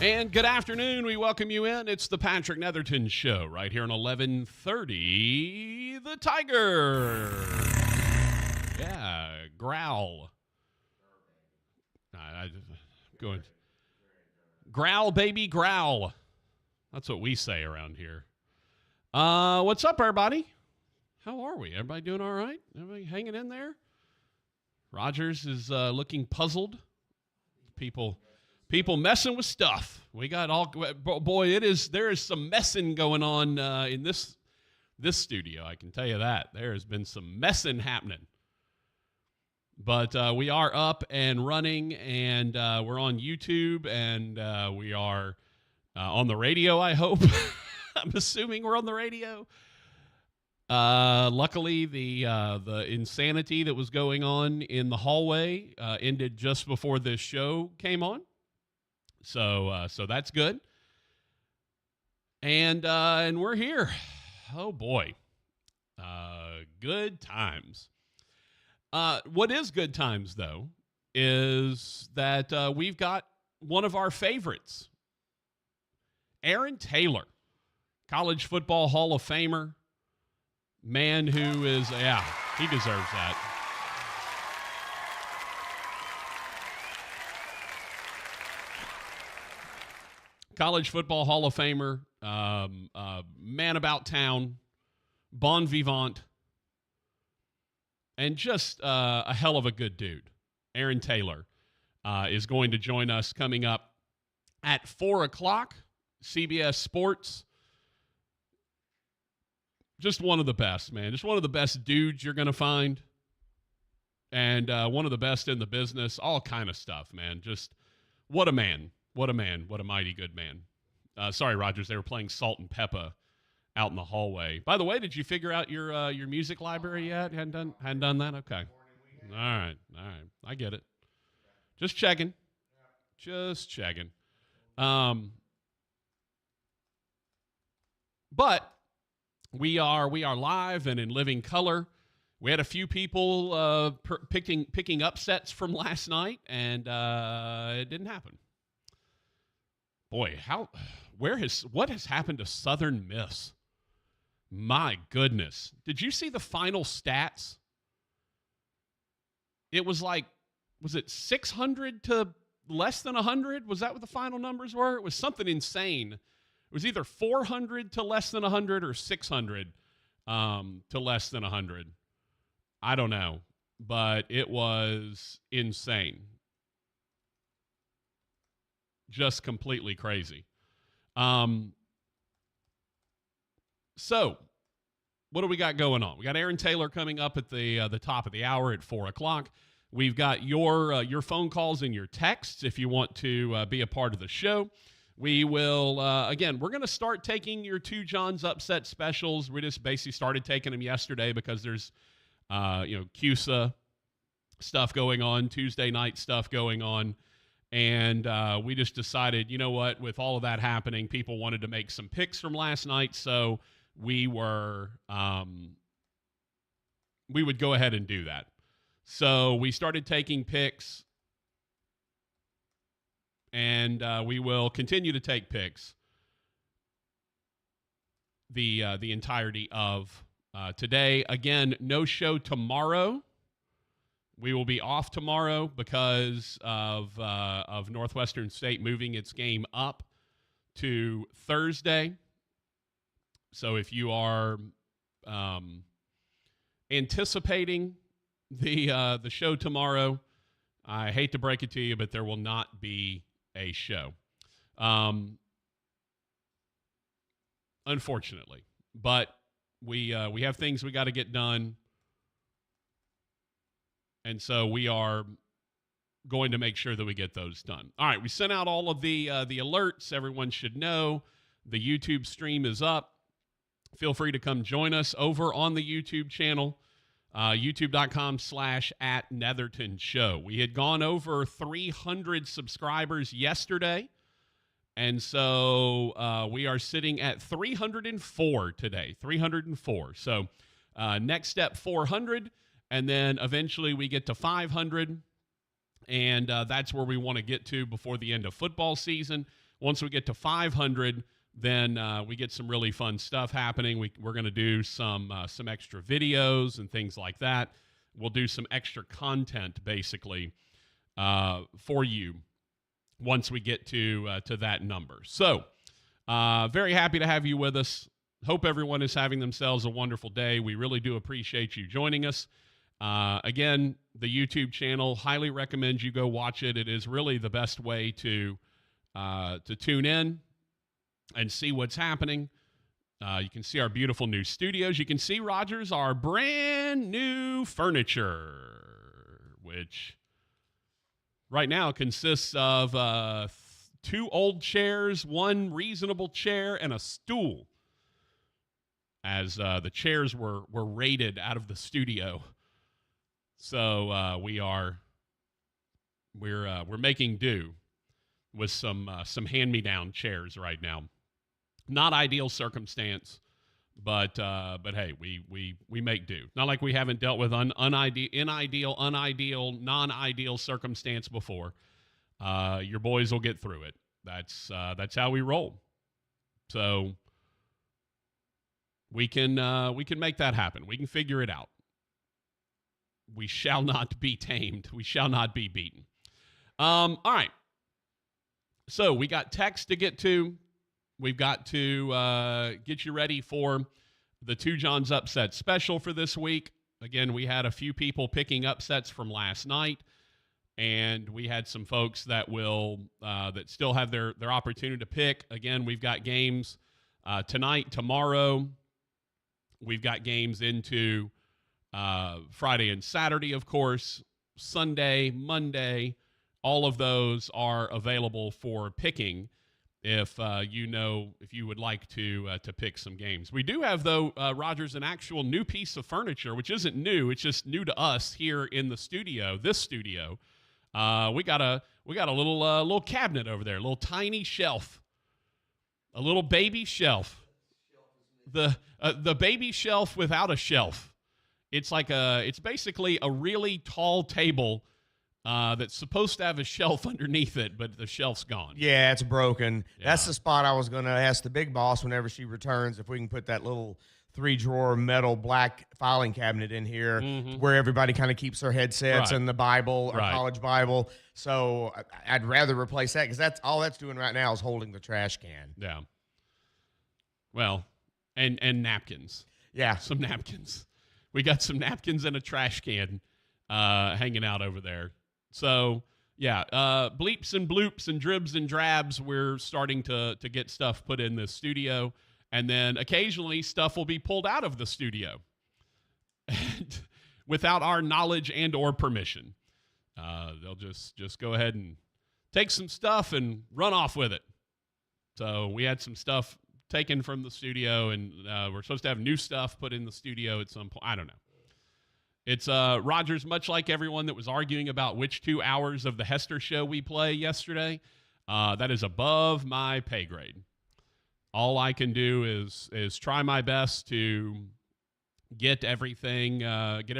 And good afternoon. We welcome you in. It's the Patrick Netherton Show right here on 1130 The Tiger. Yeah, growl. Good. Growl, baby, growl. That's what we say around here. What's up, everybody? How are we? Everybody doing all right? Everybody hanging in there? Rogers is looking puzzled. People messing with stuff. We got all boy. There is some messing going on in this studio. I can tell you that there has been some messing happening. But we are up and running, and we're on YouTube, and we are on the radio. I hope. I'm assuming we're on the radio. Luckily, the insanity that was going on in the hallway ended just before this show came on. So that's good. And we're here. Oh boy. Good times. What is good times though is that we've got one of our favorites, Aaron Taylor, College Football Hall of Famer, man who is he deserves that. College Football Hall of Famer, man about town, bon vivant, and just a hell of a good dude. Aaron Taylor is going to join us coming up at 4 o'clock, CBS Sports. Just one of the best, man. Just one of the best dudes you're going to find. And one of the best in the business. All kind of stuff, man. Just what a man. What a man. What a mighty good man. Sorry, Rogers. They were playing Salt and Peppa out in the hallway. By the way, did you figure out your music library yet? Hadn't done that? Okay. All right. I get it. Just checking. But we are live and in living color. We had a few people picking upsets from last night, and it didn't happen. Boy, what has happened to Southern Miss? My goodness. Did you see the final stats? It was was it 600 to less than 100? Was that what the final numbers were? It was something insane. It was either 400 to less than 100 or 600 to less than 100. I don't know, but it was insane. Just completely crazy. So, what do we got going on? We got Aaron Taylor coming up at the top of the hour at 4 o'clock. We've got your phone calls and your texts if you want to be a part of the show. We will, again, we're going to start taking your Two Johns Upset specials. We just basically started taking them yesterday because there's, CUSA stuff going on, Tuesday night stuff going on. And we just decided, you know what, with all of that happening, people wanted to make some picks from last night. So we would go ahead and do that. So we started taking picks. And we will continue to take picks the entirety of today. Again, no show tomorrow. We will be off tomorrow because of Northwestern State moving its game up to Thursday. So if you are anticipating the show tomorrow, I hate to break it to you, but there will not be a show, unfortunately. But we have things we got to get done, and so we are going to make sure that we get those done. All right, we sent out all of the alerts. Everyone should know the YouTube stream is up. Feel free to come join us over on the YouTube channel. YouTube.com/@Netherton Show. We had gone over 300 subscribers yesterday, and so we are sitting at 304 today, 304. So next step, 400, and then eventually we get to 500, and that's where we want to get to before the end of football season. Once we get to 500, then we get some really fun stuff happening. We're going to do some extra videos and things like that. We'll do some extra content, basically, for you once we get to that number. So, very happy to have you with us. Hope everyone is having themselves a wonderful day. We really do appreciate you joining us. Again, the YouTube channel, highly recommend you go watch it. It is really the best way to tune in and see what's happening. You can see our beautiful new studios. You can see, Rogers, our brand new furniture, which right now consists of 2 old chairs, 1 reasonable chair, and a stool, as the chairs were raided out of the studio. So we're making do with some hand-me-down chairs right now. Not ideal circumstance, but hey, we make do. Not like we haven't dealt with unideal, non-ideal circumstance before. Your boys will get through it. That's how we roll. So we can make that happen. We can figure it out. We shall not be tamed. We shall not be beaten. All right. So we got text to get to. We've got to get you ready for the Two Johns upset special for this week. Again, we had a few people picking upsets from last night, and we had some folks that will that still have their opportunity to pick. Again, we've got games tonight, tomorrow. We've got games into Friday and Saturday, of course, Sunday, Monday. All of those are available for picking if you would like to pick some games. We do have, though, Rogers, an actual new piece of furniture, which isn't new. It's just new to us here in the studio, this studio. We got a little cabinet over there, a little tiny shelf, a little baby shelf. The baby shelf without a shelf. It's basically a really tall table that's supposed to have a shelf underneath it, but the shelf's gone. Yeah, it's broken. Yeah. That's the spot I was going to ask the big boss whenever she returns if we can put that little 3-drawer metal black filing cabinet in here where everybody kind of keeps their headsets and the Bible or college Bible. So I'd rather replace that because that's all that's doing right now is holding the trash can. Yeah. Well, and napkins. Yeah. Some napkins. We got some napkins and a trash can hanging out over there. So, yeah, bleeps and bloops and dribs and drabs, we're starting to get stuff put in the studio. And then occasionally stuff will be pulled out of the studio without our knowledge and or permission. They'll just go ahead and take some stuff and run off with it. So we had some stuff taken from the studio, and we're supposed to have new stuff put in the studio at some point. I don't know. It's Rogers, much like everyone that was arguing about which 2 hours of the Hester show we play yesterday. That is above my pay grade. All I can do is try my best to get everything, get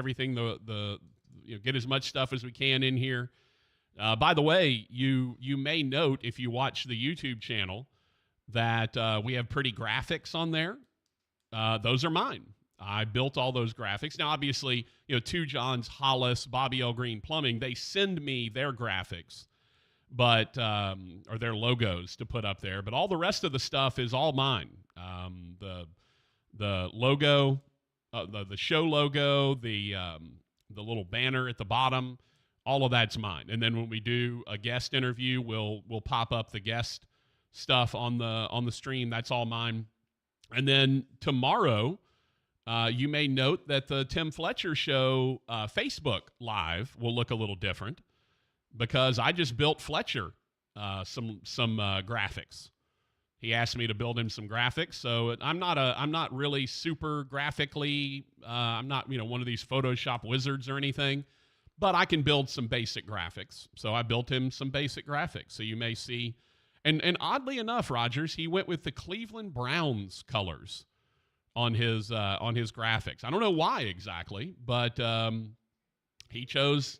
as much stuff as we can in here. By the way, you may note if you watch the YouTube channel that we have pretty graphics on there. Those are mine. I built all those graphics. Now, obviously, Two Johns, Hollis, Bobby L. Green Plumbing, they send me their graphics, but or their logos to put up there. But all the rest of the stuff is all mine. The logo, the show logo, the little banner at the bottom, all of that's mine. And then when we do a guest interview, we'll pop up the guest stuff on the stream. That's all mine. And then tomorrow, you may note that the Tim Fletcher Show Facebook Live will look a little different because I just built Fletcher some graphics. He asked me to build him some graphics, so I'm not really super graphically. I'm not one of these Photoshop wizards or anything, but I can build some basic graphics. So I built him some basic graphics. So you may see, and oddly enough, Rogers, he went with the Cleveland Browns colors on his graphics. I don't know why exactly, but he chose.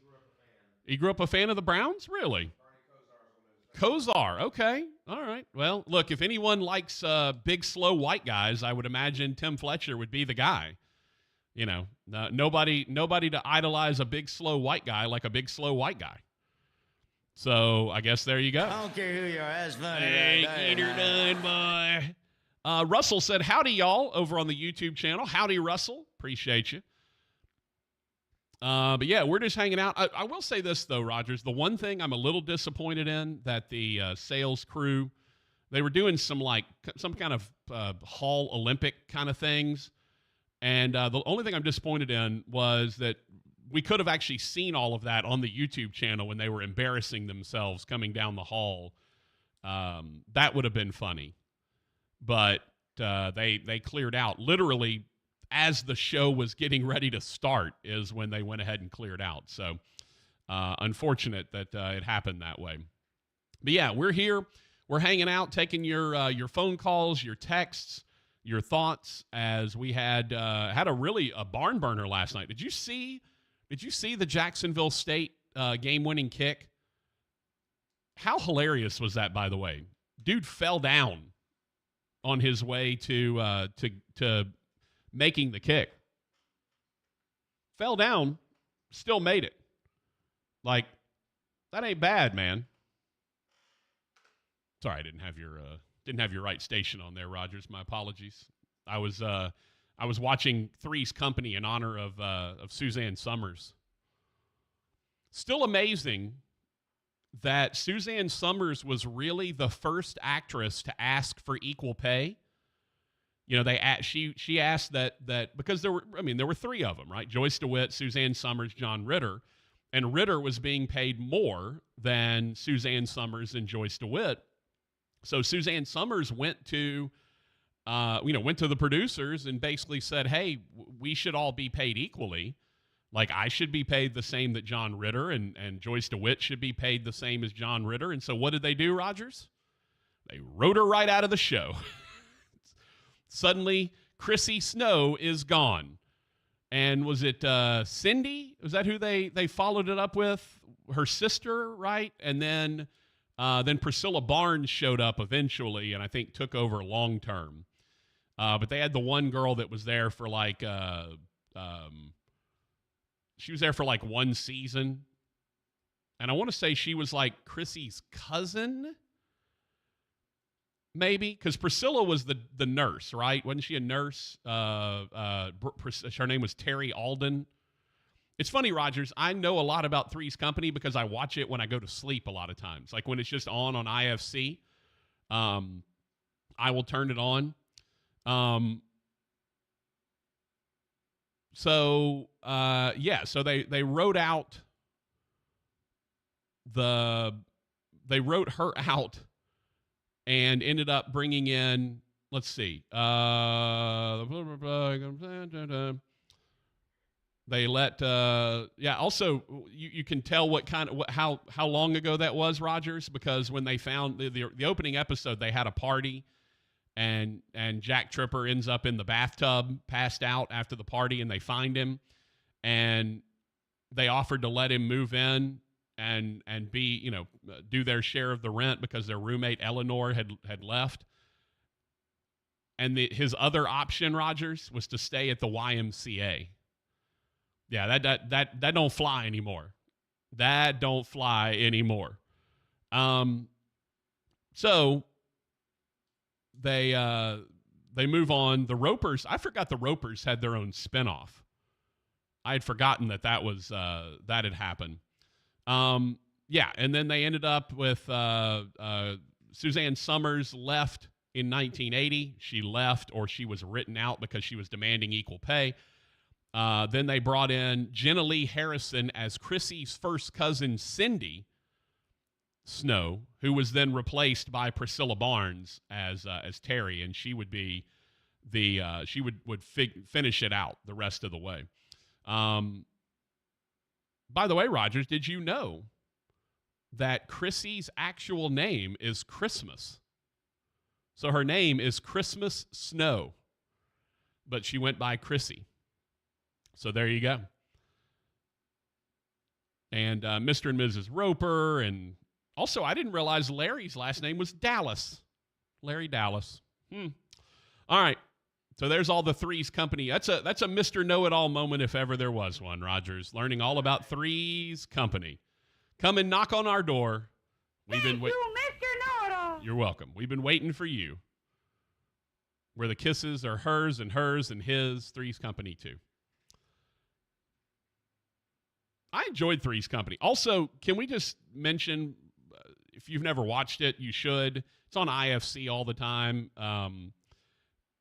He grew up a fan of the Browns, really. Kozar. Okay. All right. Well, look, if anyone likes big, slow white guys, I would imagine Tim Fletcher would be the guy. You know, nobody to idolize a big, slow white guy like a big, slow white guy. So I guess there you go. I don't care who you are. That's funny. Hey, get her done, boy. Russell said, howdy, y'all, over on the YouTube channel. Howdy, Russell. Appreciate you. But yeah, we're just hanging out. I will say this, though, Rogers. The one thing I'm a little disappointed in, that the sales crew, they were doing some kind of Hall Olympic kind of things. And the only thing I'm disappointed in was that we could have actually seen all of that on the YouTube channel when they were embarrassing themselves coming down the hall. That would have been funny. But they cleared out. Literally, as the show was getting ready to start is when they went ahead and cleared out. So unfortunate that it happened that way. But yeah, we're here. We're hanging out, taking your phone calls, your texts, your thoughts, as we had a barn burner last night. Did you see the Jacksonville State game-winning kick? How hilarious was that, by the way? Dude fell down on his way to making the kick. Fell down, still made it. Like, that ain't bad, man. Sorry, I didn't have your right station on there, Rogers. My apologies. I was watching Three's Company in honor of Suzanne Summers. Still amazing that Suzanne Summers was really the first actress to ask for equal pay. You know, she asked that because there were three of them, right? Joyce DeWitt, Suzanne Summers, John Ritter, and Ritter was being paid more than Suzanne Summers and Joyce DeWitt. So Suzanne Summers went to the producers and basically said, hey, we should all be paid equally. Like, I should be paid the same that John Ritter, and Joyce DeWitt should be paid the same as John Ritter. And so what did they do, Rogers? They wrote her right out of the show. Suddenly, Chrissy Snow is gone. And was it Cindy? Was that who they followed it up with? Her sister, right? And then Priscilla Barnes showed up eventually, and I think took over long term. But they had the one girl that was there for she was there for like one season. And I want to say she was like Chrissy's cousin, maybe, because Priscilla was the nurse, right? Wasn't she a nurse? Her name was Terry Alden. It's funny, Rogers, I know a lot about Three's Company because I watch it when I go to sleep a lot of times. Like when it's just on IFC, I will turn it on. So they wrote out they wrote her out and ended up bringing in, let's see, they let also you can tell what kind of how long ago that was, Rogers, because when they found the opening episode, they had a party. And Jack Tripper ends up in the bathtub, passed out after the party, and they find him. And they offered to let him move in and be, do their share of the rent because their roommate Eleanor had left. And his other option, Rogers, was to stay at the YMCA. Yeah, that don't fly anymore. That don't fly anymore. So they move on. The Ropers, I forgot the Ropers had their own spinoff. I had forgotten that had happened. And then they ended up with Suzanne Summers left in 1980. She left, or she was written out because she was demanding equal pay. Then they brought in Jenna Lee Harrison as Chrissy's first cousin, Cindy Snow, who was then replaced by Priscilla Barnes as Terry, and she would be she would finish it out the rest of the way. By the way, Rogers, did you know that Chrissy's actual name is Christmas? So her name is Christmas Snow, but she went by Chrissy. So there you go. And Mr. and Mrs. Roper and Also, I didn't realize Larry's last name was Dallas. Larry Dallas. All right. So there's all the Threes Company. That's a Mr. Know-It-All moment if ever there was one, Rogers. Learning all about Threes Company. Come and knock on our door. Thank you, Mr. Know-It-All. You're welcome. We've been waiting for you. Where the kisses are hers and his. Threes Company too. I enjoyed Three's Company. Also, can we just mention, if you've never watched it, you should. It's on IFC all the time.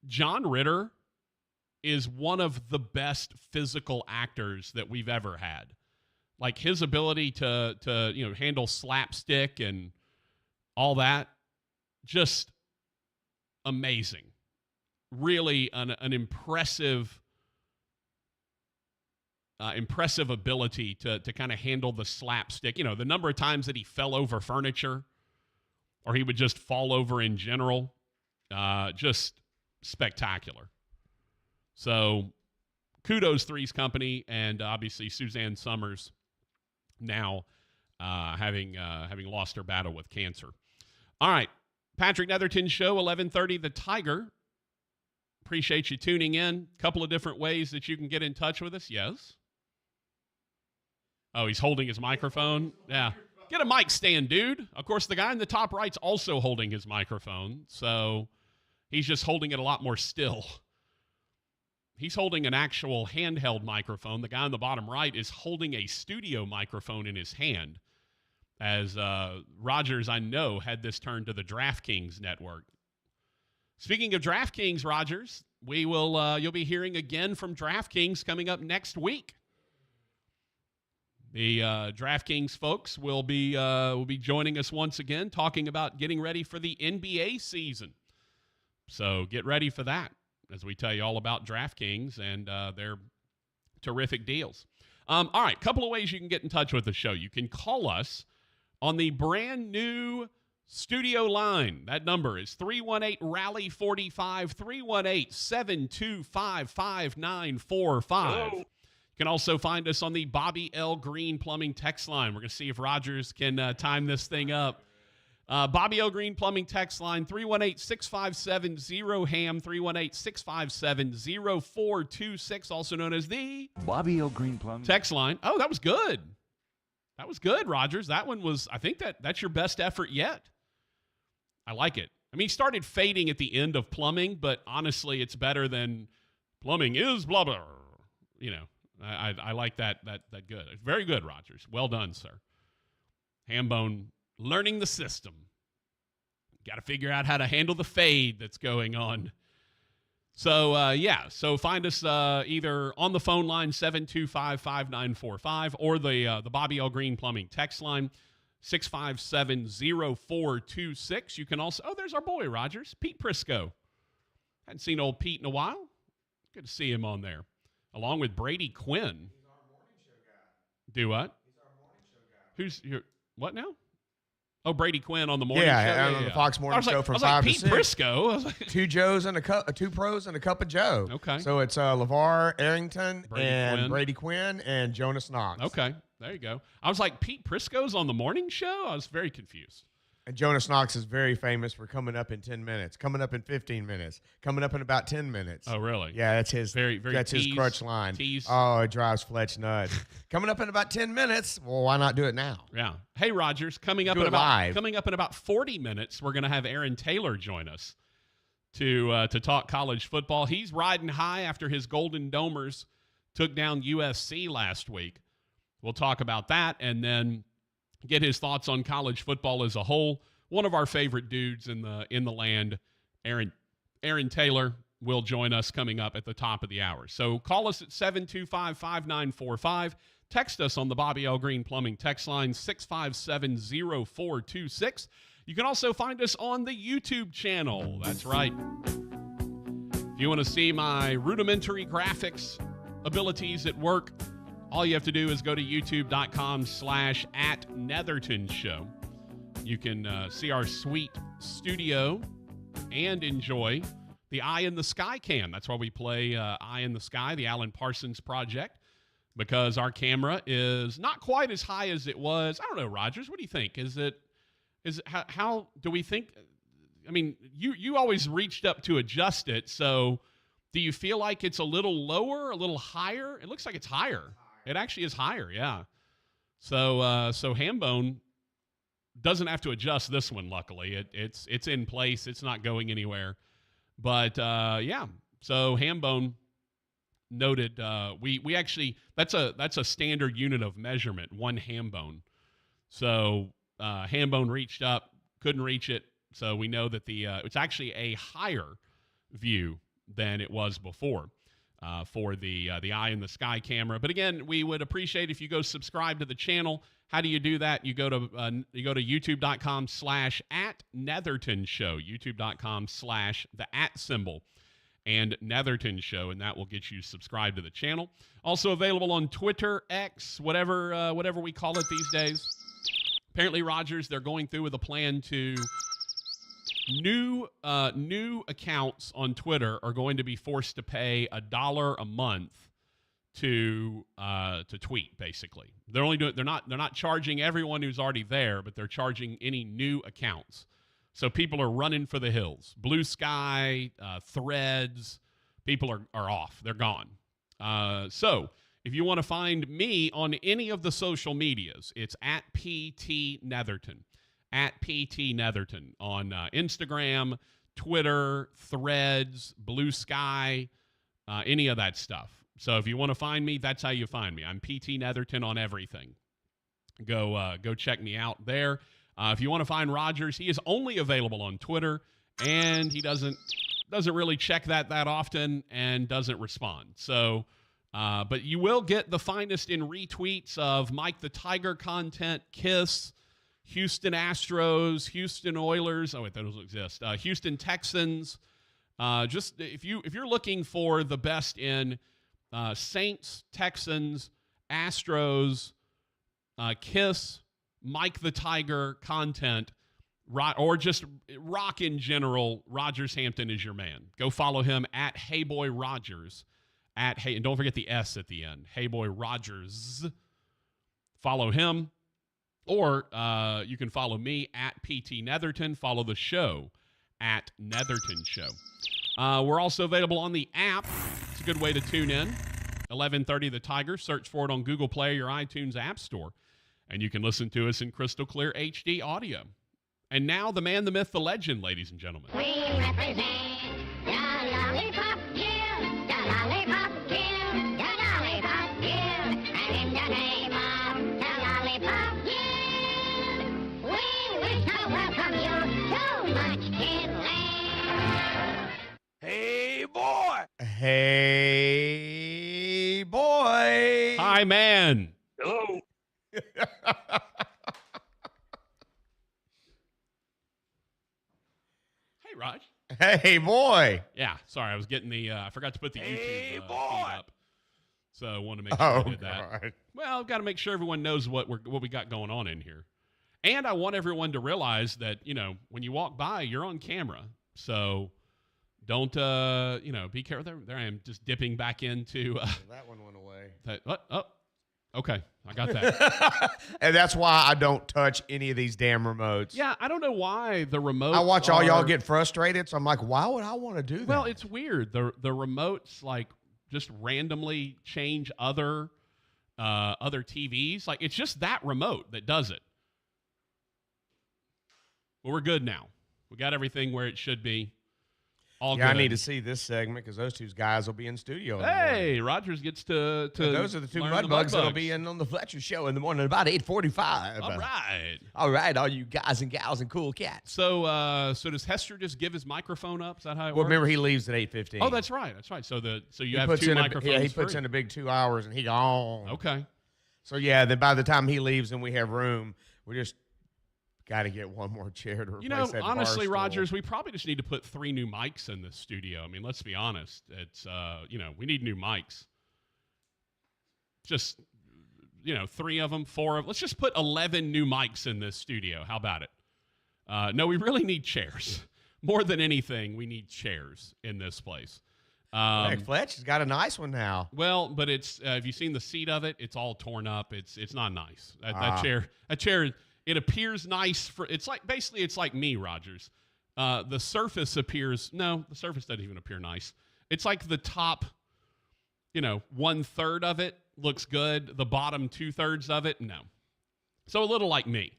John Ritter is one of the best physical actors that we've ever had. Like his ability to handle slapstick and all that, just amazing. Really an impressive ability to kind of handle the slapstick. You know, the number of times that he fell over furniture or he would just fall over in general, just spectacular. So kudos Three's Company, and obviously Suzanne Summers now having lost her battle with cancer. All right, Patrick Netherton Show, 11:30, The Tiger. Appreciate you tuning in. Couple of different ways that you can get in touch with us. Yes. Oh, he's holding his microphone. Yeah. Get a mic stand, dude. Of course, the guy in the top right's also holding his microphone, so he's just holding it a lot more still. He's holding an actual handheld microphone. The guy on the bottom right is holding a studio microphone in his hand. As Rogers, I know, had this turned to the DraftKings network. Speaking of DraftKings, Rogers, you'll be hearing again from DraftKings coming up next week. The DraftKings folks will be joining us once again, talking about getting ready for the NBA season. So get ready for that as we tell you all about DraftKings and their terrific deals. All right, couple of ways you can get in touch with the show. You can call us on the brand new studio line. That number is 318-RALLY-45, 318-725-5945. You can also find us on the Bobby L. Green Plumbing text line. We're going to see if Rogers can time this thing up. Bobby L. Green Plumbing text line, 318-657-0HAM, 318-657-0426, also known as the Bobby L. Green Plumbing text line. Oh, that was good. That was good, Rogers. That one was, I think that's your best effort yet. I like it. I mean, he started fading at the end of plumbing, but honestly, it's better than plumbing is blah, blah. You know, I like that good. Very good, Rogers. Well done, sir. Hambone learning the system. Got to figure out how to handle the fade that's going on. So, so find us either on the phone line, 725-5945, or the Bobby L. Green Plumbing text line, 657-0426. You can also, there's our boy, Rogers, Pete Prisco. Hadn't seen old Pete in a while. Good to see him on there, along with Brady Quinn. He's our morning show guy. Do what? He's our morning show guy. Who's your, what now? Oh, Brady Quinn on the morning show. Yeah, on the Fox Morning Show from 5 to 6. Pete Prisco. I was like, two pros and a cup of Joe. Okay. So it's LeVar Arrington Brady Brady Quinn and Jonas Knox. Okay, there you go. I was like, Pete Prisco's on the morning show? I was very confused. And Jonas Knox is very famous for coming up in 10 minutes, coming up in 15 minutes, coming up in about 10 minutes. Oh, really? Yeah, that's his his crutch line. Oh, it drives Fletch nuts. Coming up in about 10 minutes. Well, why not do it now? Yeah. Hey, Rogers, coming up in about 40 minutes, we're going to have Aaron Taylor join us to talk college football. He's riding high after his Golden Domers took down USC last week. We'll talk about that and then get his thoughts on college football as a whole. One of our favorite dudes in the land, Aaron Taylor, will join us coming up at the top of the hour. So call us at 725-5945. Text us on the Bobby L. Green Plumbing text line, 657-0426. You can also find us on the YouTube channel. That's right. If you want to see my rudimentary graphics abilities at work, all you have to do is go to youtube.com/@Netherton Show. You can see our sweet studio and enjoy the Eye in the Sky cam. That's why we play Eye in the Sky, the Alan Parsons project, because our camera is not quite as high as it was. I don't know, Rogers, what do you think? Is it Is how do we think? I mean, you always reached up to adjust it. So do you feel like it's a little lower, a little higher? It looks like it's higher. It actually is higher, yeah. So so Hambone doesn't have to adjust this one, luckily. It's in place. It's not going anywhere. But, yeah, so Hambone noted we actually – that's a standard unit of measurement, one Hambone. So Hambone reached up, couldn't reach it. So we know that it's actually a higher view than it was before for the eye in the sky camera. But again, we would appreciate if you go subscribe to the channel. How do you do that? You go to youtube.com/@Netherton Show, youtube.com/the @ and Netherton Show, and that will get you subscribed to the channel. Also available on Twitter, X, whatever we call it these days. Apparently, Rogers, they're going through with a plan to new accounts on Twitter are going to be forced to pay $1 a month to tweet. Basically, they're not charging everyone who's already there, but they're charging any new accounts. So people are running for the hills. Blue Sky, Threads, people are off. They're gone. So if you want to find me on any of the social medias, it's @PT Netherton on Instagram, Twitter, Threads, Blue Sky, any of that stuff. So if you want to find me, that's how you find me. I'm PT Netherton on everything. Go check me out there. If you want to find Rogers, he is only available on Twitter, and he doesn't really check that often and doesn't respond. So, but you will get the finest in retweets of Mike the Tiger content, Kiss, Houston Astros, Houston Oilers. Oh wait, that doesn't exist. Houston Texans. Just if you're looking for the best in Saints, Texans, Astros, Kiss, Mike the Tiger content, or just rock in general, Rogers Hampton is your man. Go follow him @HeyBoyRogers. And don't forget the S at the end. HeyBoyRogers. Follow him. Or you can follow me @PT Netherton. Follow the show @Netherton Show. We're also available on the app. It's a good way to tune in. 1130 The Tiger. Search for it on Google Play or your iTunes App Store. And you can listen to us in crystal clear HD audio. And now the man, the myth, the legend, ladies and gentlemen. We represent the Lollipop Guild, the Lollipop Guild, the Lollipop Guild. And in the name of the Lollipop Guild, we wish to welcome you to Munchkin Land. Hey, boy! Hey, boy! Hi, man. Hello. Hey, Raj. Hey, boy! Yeah, sorry, I was getting I forgot to put the Hey, YouTube boy. feed up. So I want to make sure I did that. God. Well, I've got to make sure everyone knows what we got going on in here. And I want everyone to realize that, when you walk by, you're on camera. So don't, be careful. There I am, just dipping back into. That one went away. Okay. I got that. And that's why I don't touch any of these damn remotes. Yeah, I don't know why the remotes I watch all y'all get frustrated, so I'm like, why would I want to do that? Well, it's weird. The remotes, like, just randomly change other TVs. Like, it's just that remote that does it. Well, we're good now. We got everything where it should be. All yeah, good. I need to see this segment because those two guys will be in studio. Hey, Rogers gets to those are the two learn mud bugs that'll be in on the Fletcher Show in the morning about 8:45. All right, all you guys and gals and cool cats. So does Hester just give his microphone up? Is that how it Well, works? remember he leaves at 8:15. Oh, that's right. So you he have puts two in microphones. he puts free. in a big 2 hours and he gone. Okay. So yeah, then by the time he leaves and we have room, we just got to get one more chair to replace that bar honestly, stool. Rogers, we probably just need to put 3 new mics in this studio. I mean, let's be honest. It's we need new mics. Just 3 of them, 4 of. Let's just put 11 new mics in this studio. How about it? No, we really need chairs. More than anything, we need chairs in this place. Hey, Fletch has got a nice one now. Well, but it's have you seen the seat of it? It's all torn up. It's not nice. That chair It appears nice it's like me, Rogers. The surface the surface doesn't even appear nice. It's like the top, 1/3 of it looks good. The bottom 2/3 of it, no. So a little like me.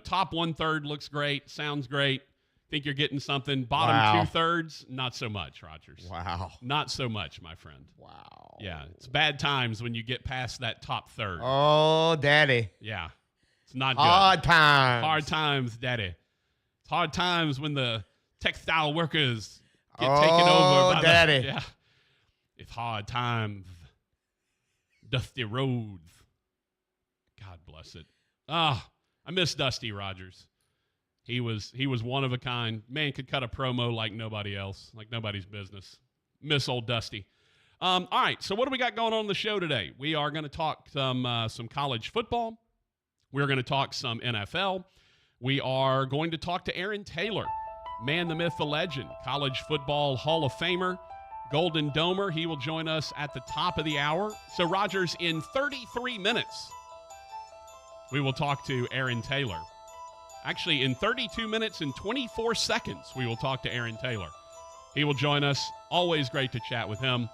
Top 1/3 looks great, sounds great. Think you're getting something. Bottom 2/3, not so much, Rogers. Wow. Not so much, my friend. Wow. Yeah, it's bad times when you get past that top third. Oh, daddy. Yeah, it's not good. Hard times. Hard times, daddy. It's hard times when the textile workers get taken over by daddy. Yeah. It's hard times. Dusty roads. God bless it. I miss Dusty Rogers. He was one of a kind. Man could cut a promo like nobody else, like nobody's business. Miss old Dusty. All right, so what do we got going on the show today? We are going to talk some college football. We're going to talk some NFL. We are going to talk to Aaron Taylor, man, the myth, the legend, college football Hall of Famer, Golden Domer. He will join us at the top of the hour. So, Rogers, in 33 minutes, we will talk to Aaron Taylor. Actually, in 32 minutes and 24 seconds, we will talk to Aaron Taylor. He will join us. Always great to chat with him.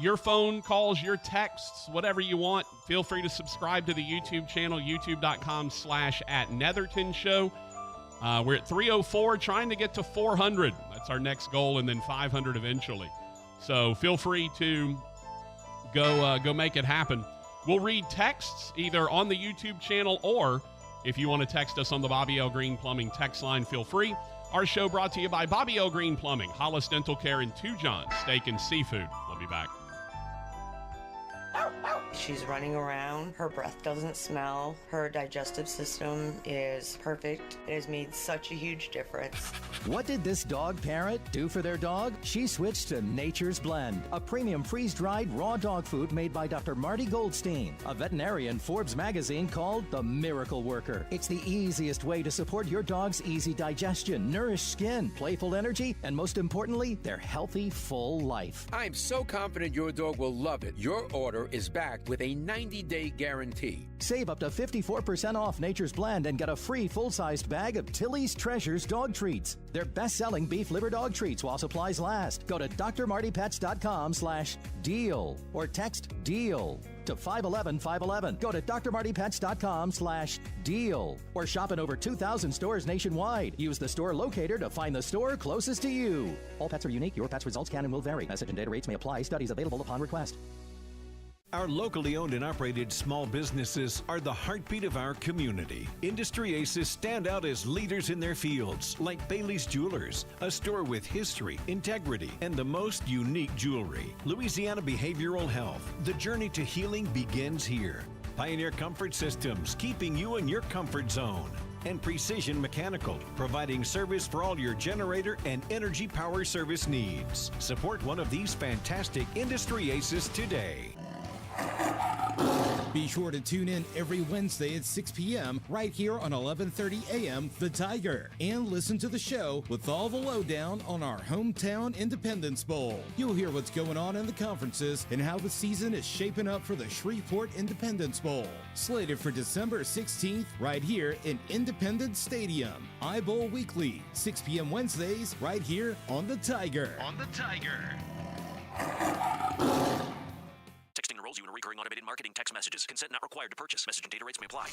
Your phone calls, your texts, whatever you want, feel free to subscribe to the YouTube channel, youtube.com/@Netherton Show. We're at 304, trying to get to 400. That's our next goal, and then 500 eventually. So feel free to go make it happen. We'll read texts either on the YouTube channel, or if you want to text us on the Bobby L. Green Plumbing text line, feel free. Our show brought to you by Bobby L. Green Plumbing, Hollis Dental Care, and Two John Steak and Seafood. We'll be back. She's running around. Her breath doesn't smell. Her digestive system is perfect. It has made such a huge difference. What did this dog parent do for their dog? She switched to Nature's Blend, a premium freeze-dried raw dog food made by Dr. Marty Goldstein, a veterinarian Forbes magazine called the Miracle Worker. It's the easiest way to support your dog's easy digestion, nourished skin, playful energy, and most importantly, their healthy, full life. I'm so confident your dog will love it. Your order is backed with a 90-day guarantee. Save up to 54% off Nature's Blend and get a free full-sized bag of Tilly's Treasures dog treats. They're best-selling beef liver dog treats while supplies last. Go to drmartypets.com/deal or text DEAL to 511-511. Go to drmartypets.com/deal or shop in over 2,000 stores nationwide. Use the store locator to find the store closest to you. All pets are unique. Your pet's results can and will vary. Message and data rates may apply. Studies available upon request. Our locally owned and operated small businesses are the heartbeat of our community. Industry aces stand out as leaders in their fields, like Bailey's Jewelers, a store with history, integrity, and the most unique jewelry. Louisiana Behavioral Health, the journey to healing begins here. Pioneer Comfort Systems, keeping you in your comfort zone. And Precision Mechanical, providing service for all your generator and energy power service needs. Support one of these fantastic industry aces today. Be sure to tune in every Wednesday at 6 p.m. right here on 11:30 a.m. The Tiger, and listen to the show with all the lowdown on our hometown Independence Bowl. You'll hear what's going on in the conferences and how the season is shaping up for the Shreveport Independence Bowl. Slated for December 16th right here in Independence Stadium. iBowl Weekly, 6 p.m. Wednesdays right here on The Tiger. Texting enrolls you in recurring automated marketing text messages. Consent not required to purchase. Message and data rates may apply.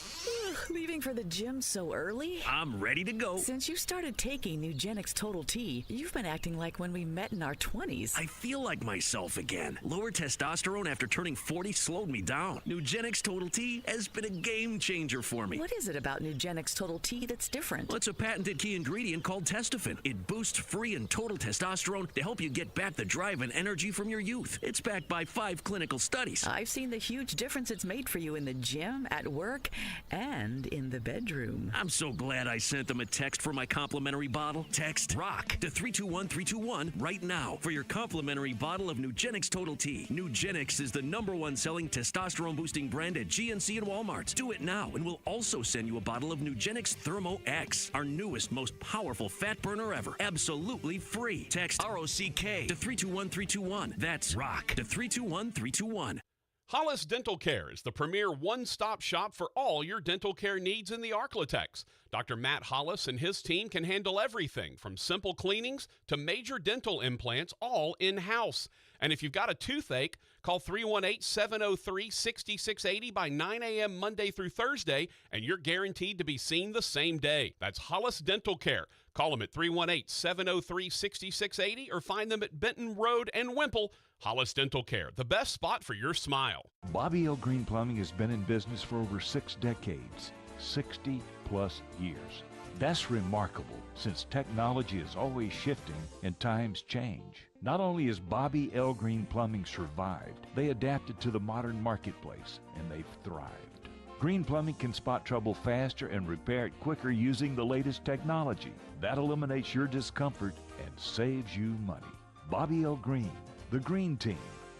Leaving for the gym so early? I'm ready to go. Since you started taking Nugenix Total T, you've been acting like when we met in our 20s. I feel like myself again. Lower testosterone after turning 40 slowed me down. Nugenix Total T has been a game changer for me. What is it about Nugenix Total T that's different? Well, it's a patented key ingredient called testofen. It boosts free and total testosterone to help you get back the drive and energy from your youth. It's backed by 5 clinical studies. I've seen the huge difference it's made for you in the gym, at work, and in the bedroom. I'm so glad I sent them a text for my complimentary bottle. Text ROCK to 321321 right now for your complimentary bottle of Nugenix Total T. Nugenix is the #1 selling testosterone boosting brand at GNC and Walmart. Do it now, and we'll also send you a bottle of Nugenix Thermo X, our newest, most powerful fat burner ever. Absolutely free. Text ROCK to 321321. That's ROCK to 321321. Hollis Dental Care is the premier one-stop shop for all your dental care needs in the Arklatex. Dr. Matt Hollis and his team can handle everything from simple cleanings to major dental implants, all in-house. And if you've got a toothache, call 318-703-6680 by 9 a.m. Monday through Thursday, and you're guaranteed to be seen the same day. That's Hollis Dental Care. Call them at 318-703-6680 or find them at Benton Road and Wimple. Hollis Dental Care, the best spot for your smile. Bobby L. Green Plumbing has been in business for over 6 decades, 60 plus years. That's remarkable, since technology is always shifting and times change. Not only has Bobby L. Green Plumbing survived, they adapted to the modern marketplace, and they've thrived. Green Plumbing can spot trouble faster and repair it quicker using the latest technology. That eliminates your discomfort and saves you money. Bobby L. Green, the Green Team,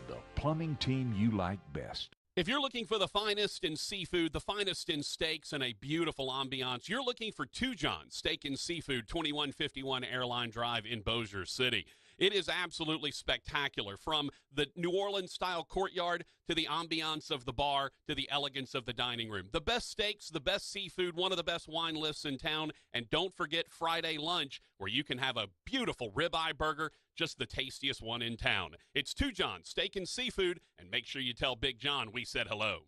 the plumbing team you like best. If you're looking for the finest in seafood, the finest in steaks, and a beautiful ambiance, you're looking for Two John's Steak and Seafood, 2151 Airline Drive in Bossier City. It is absolutely spectacular, from the New Orleans-style courtyard to the ambiance of the bar to the elegance of the dining room. The best steaks, the best seafood, one of the best wine lists in town, and don't forget Friday lunch, where you can have a beautiful ribeye burger, just the tastiest one in town. It's Two John's Steak and Seafood, and make sure you tell Big John we said hello.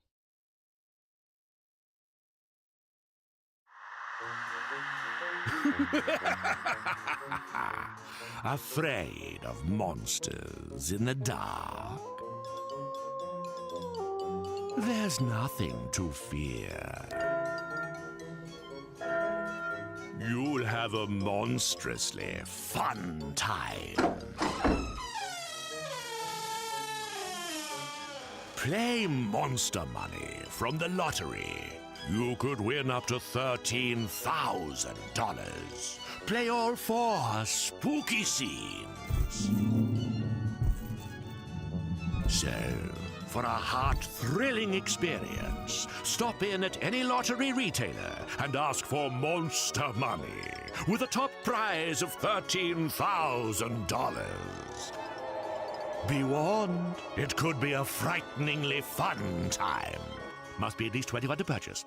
Afraid of monsters in the dark? There's nothing to fear. You'll have a monstrously fun time. Play Monster Money from the lottery. You could win up to $13,000. Play all 4 spooky scenes. So, for a heart-thrilling experience, stop in at any lottery retailer and ask for Monster Money with a top prize of $13,000. Be warned, it could be a frighteningly fun time. Must be at least 21 to purchase.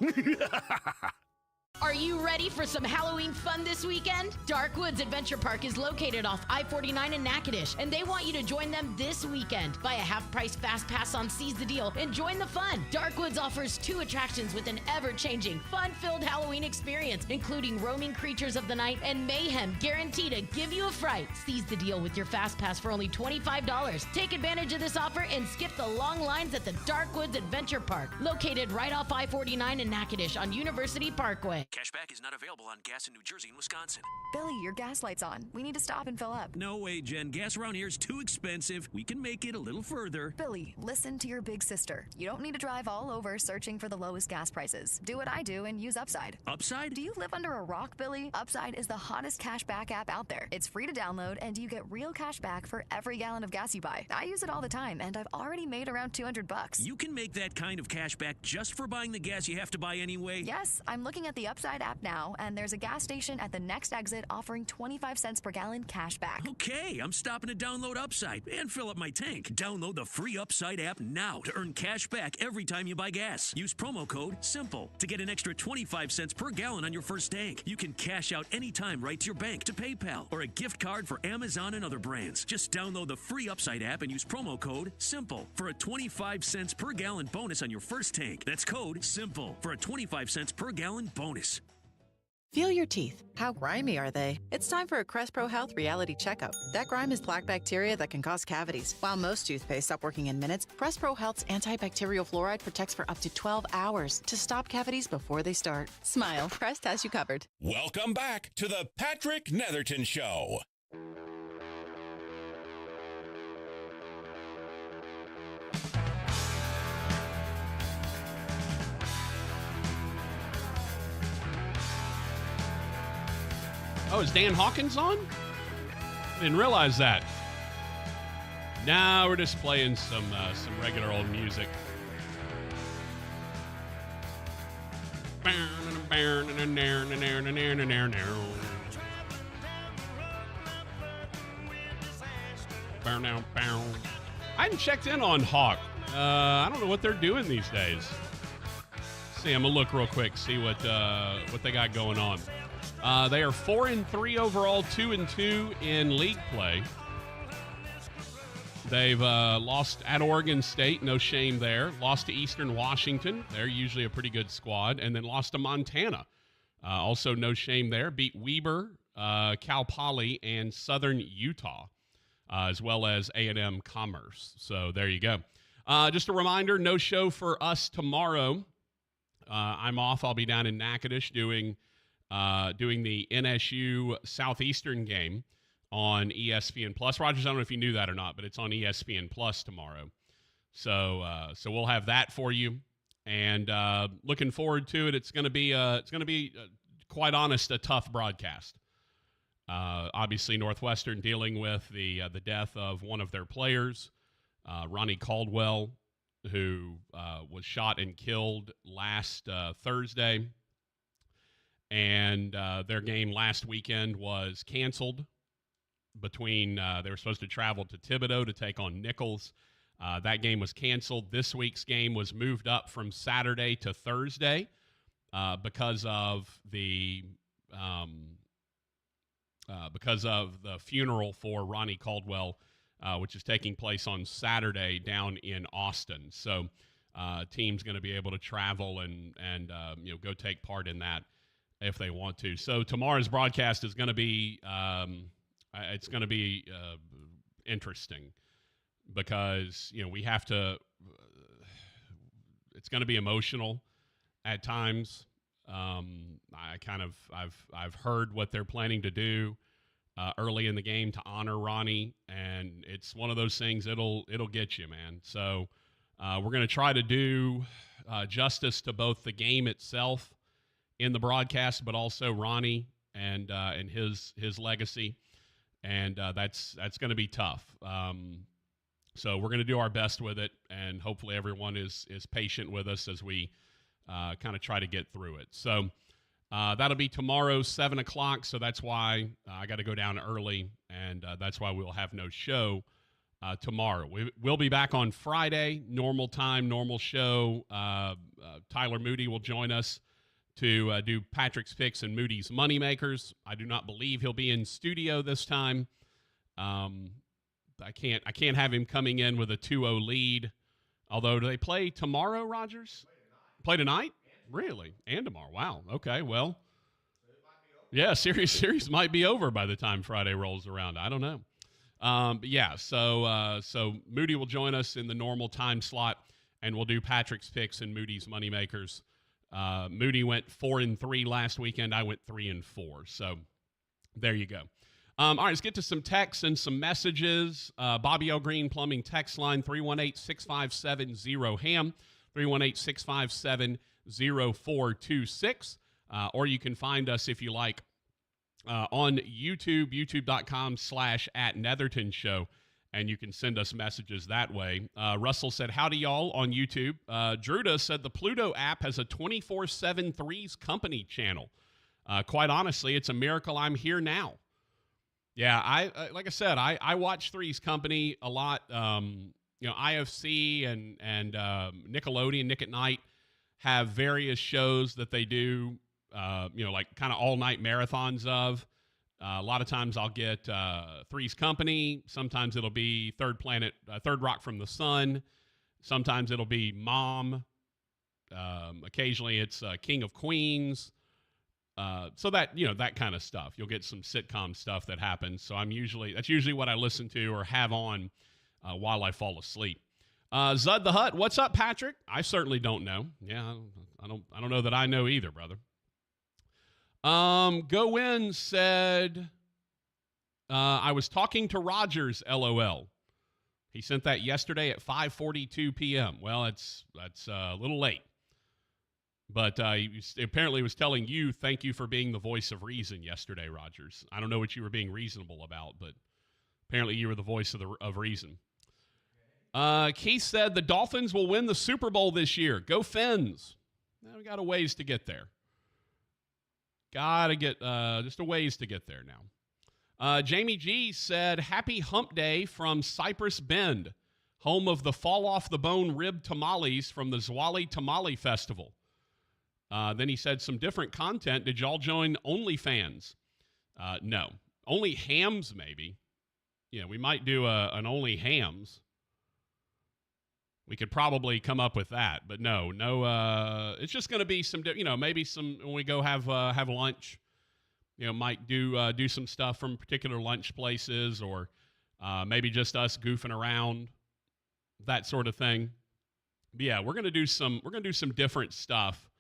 Are you ready for some Halloween fun this weekend? Darkwoods Adventure Park is located off I-49 in Natchitoches, and they want you to join them this weekend. Buy a half-price Fast Pass on Seize the Deal and join the fun. Darkwoods offers 2 attractions with an ever-changing, fun-filled Halloween experience, including roaming creatures of the night and mayhem guaranteed to give you a fright. Seize the Deal with your Fast Pass for only $25. Take advantage of this offer and skip the long lines at the Darkwoods Adventure Park, located right off I-49 in Natchitoches on University Parkway. Cashback is not available on gas in New Jersey and Wisconsin. Billy, your gas light's on. We need to stop and fill up. No way, Jen. Gas around here is too expensive. We can make it a little further. Billy, listen to your big sister. You don't need to drive all over searching for the lowest gas prices. Do what I do and use Upside. Upside? Do you live under a rock, Billy? Upside is the hottest cashback app out there. It's free to download, and you get real cash back for every gallon of gas you buy. I use it all the time, and I've already made around $200. You can make that kind of cash back just for buying the gas you have to buy anyway? Yes, I'm looking at the Upside app now, and there's a gas station at the next exit offering 25 cents per gallon cash back. Okay, I'm stopping to download Upside and fill up my tank. Download the free Upside app now to earn cash back every time you buy gas. Use promo code SIMPLE to get an extra 25 cents per gallon on your first tank. You can cash out anytime right to your bank, to PayPal, or a gift card for Amazon and other brands. Just download the free Upside app and use promo code SIMPLE for a 25 cents per gallon bonus on your first tank. That's code SIMPLE for a 25 cents per gallon bonus. Feel your teeth. How grimy are they? It's time for a Crest Pro Health reality checkup. That grime is plaque bacteria that can cause cavities. While most toothpaste stop working in minutes, Crest Pro Health's antibacterial fluoride protects for up to 12 hours to stop cavities before they start. Smile, Crest has you covered. Welcome back to the Patrick Netherton Show. Oh, is Dan Hawkins on? I didn't realize that. Now we're just playing some regular old music. I hadn't checked in on Hawk I don't know what they're doing these days. See, I'm gonna look real quick, see what they got going on. They are 4-3 overall, 2-2 in league play. They've lost at Oregon State, no shame there. Lost to Eastern Washington, they're usually a pretty good squad, and then lost to Montana, also no shame there. Beat Weber, Cal Poly, and Southern Utah, as well as A&M Commerce. So there you go. Just a reminder, no show for us tomorrow. I'm off. I'll be down in Natchitoches doing the NSU Southeastern game on ESPN Plus. Rogers, I don't know if you knew that or not, but it's on ESPN Plus tomorrow. So we'll have that for you, and looking forward to it. It's going to be quite honest, a tough broadcast. Obviously, Northwestern dealing with the death of one of their players, Ronnie Caldwell, who was shot and killed last Thursday. And their game last weekend was canceled between they were supposed to travel to Thibodaux to take on Nichols. That game was canceled. This week's game was moved up from Saturday to Thursday because of the funeral for Ronnie Caldwell, which is taking place on Saturday down in Austin. So team's going to be able to travel and go take part in that if they want to. So tomorrow's broadcast is going to be interesting because we have to. It's going to be emotional at times. I've heard what they're planning to do early in the game to honor Ronnie, and it's one of those things it'll get you, man. So we're going to try to do justice to both the game itself in the broadcast, but also Ronnie and his legacy, and that's going to be tough. So we're going to do our best with it, and hopefully everyone is patient with us as we kind of try to get through it. So that'll be tomorrow, 7 o'clock. So that's why I got to go down early, and that's why we'll have no show tomorrow. We'll be back on Friday, normal time, normal show. Tyler Moody will join us to do Patrick's Picks and Moody's Moneymakers. I do not believe he'll be in studio this time. I can't have him coming in with a 2-0 lead. Although, do they play tomorrow, Rogers? Play tonight? Really? And tomorrow. Wow. Okay, well. Yeah, series might be over by the time Friday rolls around. I don't know. But yeah, so Moody will join us in the normal time slot, and we'll do Patrick's Picks and Moody's Moneymakers. Moody went 4-3 last weekend. I went 3-4. So there you go. All right, let's get to some texts and some messages. Bobby L. Green Plumbing text line 318-657-0HAM, 318-657-0426. Or you can find us, if you like, on YouTube, youtube.com/@Netherton Show, and you can send us messages that way. Russell said, howdy, y'all, on YouTube. Druda said the Pluto app has a 24/7 Threes Company channel. Quite honestly, it's a miracle I'm here now. Yeah, like I said, I watch Threes Company a lot. IFC and Nickelodeon, Nick at Night, have various shows that they do, like kind of all-night marathons of. A lot of times I'll get Threes Company. Sometimes it'll be Third Rock from the Sun. Sometimes it'll be Mom. Occasionally it's King of Queens. So that, that kind of stuff. You'll get some sitcom stuff that happens. So that's usually what I listen to or have on while I fall asleep. Zud the Hut, what's up, Patrick? I certainly don't know. Yeah, I don't know that I know either, brother. Go In said, I was talking to Rogers, LOL. He sent that yesterday at 5:42 p.m. Well, that's a little late. But he apparently was telling you, thank you for being the voice of reason yesterday, Rogers. I don't know what you were being reasonable about, but apparently you were the voice of reason. Keith said the Dolphins will win the Super Bowl this year. Go Fins. Now, we got a ways to get there. Got to get just a ways to get there now. Jamie G said, happy hump day from Cypress Bend. home of the Fall Off the Bone rib tamales from the Zwali Tamale Festival. Then he said some different content. Did y'all join OnlyFans? No. Only hams, maybe. Yeah, we might do an only hams. We could probably come up with that, but no. It's just going to be some, maybe some when we go have lunch. Might do some stuff from particular lunch places, or maybe just us goofing around, that sort of thing. But yeah, we're gonna do some different stuff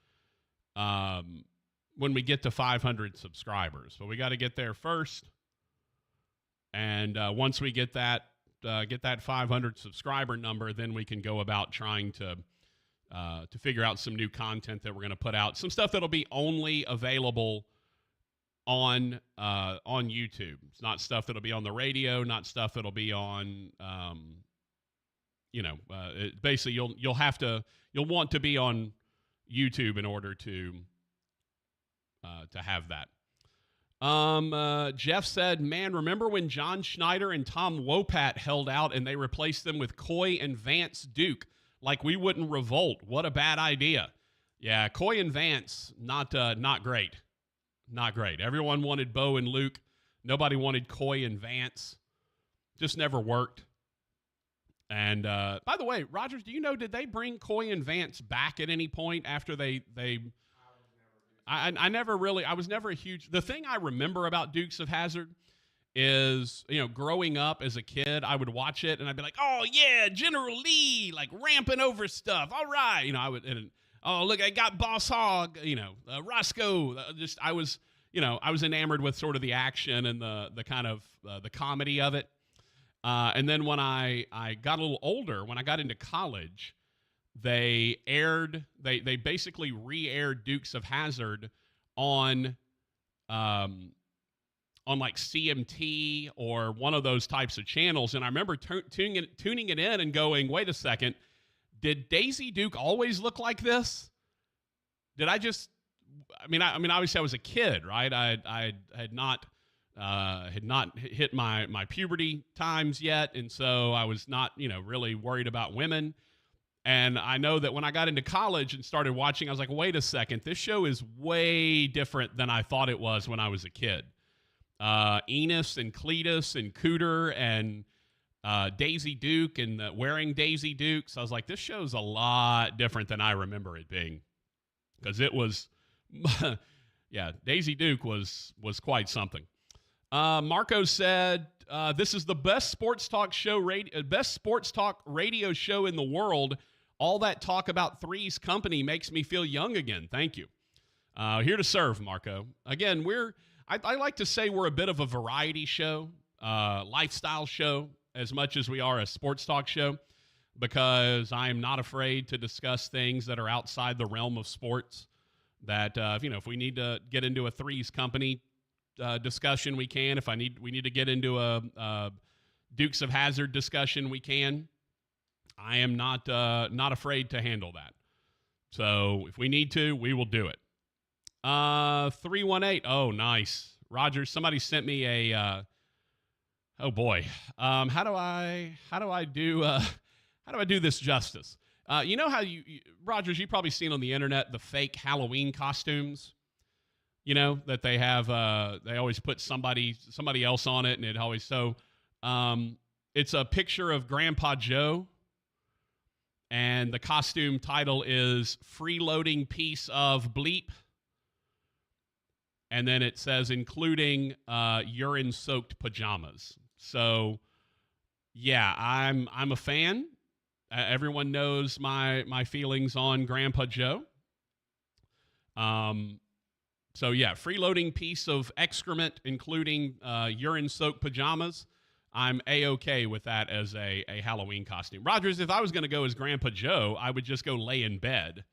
when we get to 500 subscribers. But we got to get there first, and once we get that 500 subscriber number, then we can go about trying to figure out some new content that we're going to put out. Some stuff that'll be only available on YouTube. It's not stuff that'll be on the radio, not stuff that'll be on, basically you'll want to be on YouTube in order to have that. Jeff said, man, remember when John Schneider and Tom Wopat held out and they replaced them with Coy and Vance Duke? Like we wouldn't revolt. What a bad idea. Yeah, Coy and Vance, not great. Not great. Everyone wanted Bo and Luke. Nobody wanted Coy and Vance. Just never worked. And by the way, Rogers, do you know, did they bring Coy and Vance back at any point after they I was never a huge, the thing I remember about Dukes of Hazzard is, growing up as a kid, I would watch it and I'd be like, oh yeah, General Lee, like ramping over stuff. All right. I would, oh, look, I got Boss Hogg, Roscoe. I was enamored with sort of the action and the kind of the comedy of it. And then when I got a little older, when I got into college, they basically re-aired Dukes of Hazzard on like CMT or one of those types of channels. And I remember tuning it in and going, wait a second, did Daisy Duke always look like this? Did I just, obviously I was a kid, right? I had not hit my puberty times yet. And so I was not, really worried about women. And I know that when I got into college and started watching, I was like, wait a second, this show is way different than I thought it was when I was a kid. Enos and Cletus and Cooter and Daisy Duke and wearing Daisy Dukes. I was like, this show's a lot different than I remember it being. Because it was, yeah, Daisy Duke was quite something. Marco said, this is the best sports talk radio show in the world. All that talk about Three's Company makes me feel young again. Thank you. Here to serve, Marco. Again, I like to say we're a bit of a variety show, lifestyle show, as much as we are a sports talk show, because I am not afraid to discuss things that are outside the realm of sports. That, if we need to get into a Three's Company discussion, we can. If we need to get into a Dukes of Hazzard discussion, we can. I am not afraid to handle that. So if we need to, we will do it. 318. Oh, nice. Rogers, somebody sent me a oh boy. How do I do this justice? You know how Rogers, you've probably seen on the internet the fake Halloween costumes. That they have, they always put somebody else on it, and it always, it's a picture of Grandpa Joe, and the costume title is Freeloading Piece of Bleep, and then it says including urine-soaked pajamas. So, yeah, I'm a fan. Everyone knows my feelings on Grandpa Joe. So, yeah, freeloading piece of excrement, including urine-soaked pajamas. I'm A-okay with that as a Halloween costume. Rogers, if I was going to go as Grandpa Joe, I would just go lay in bed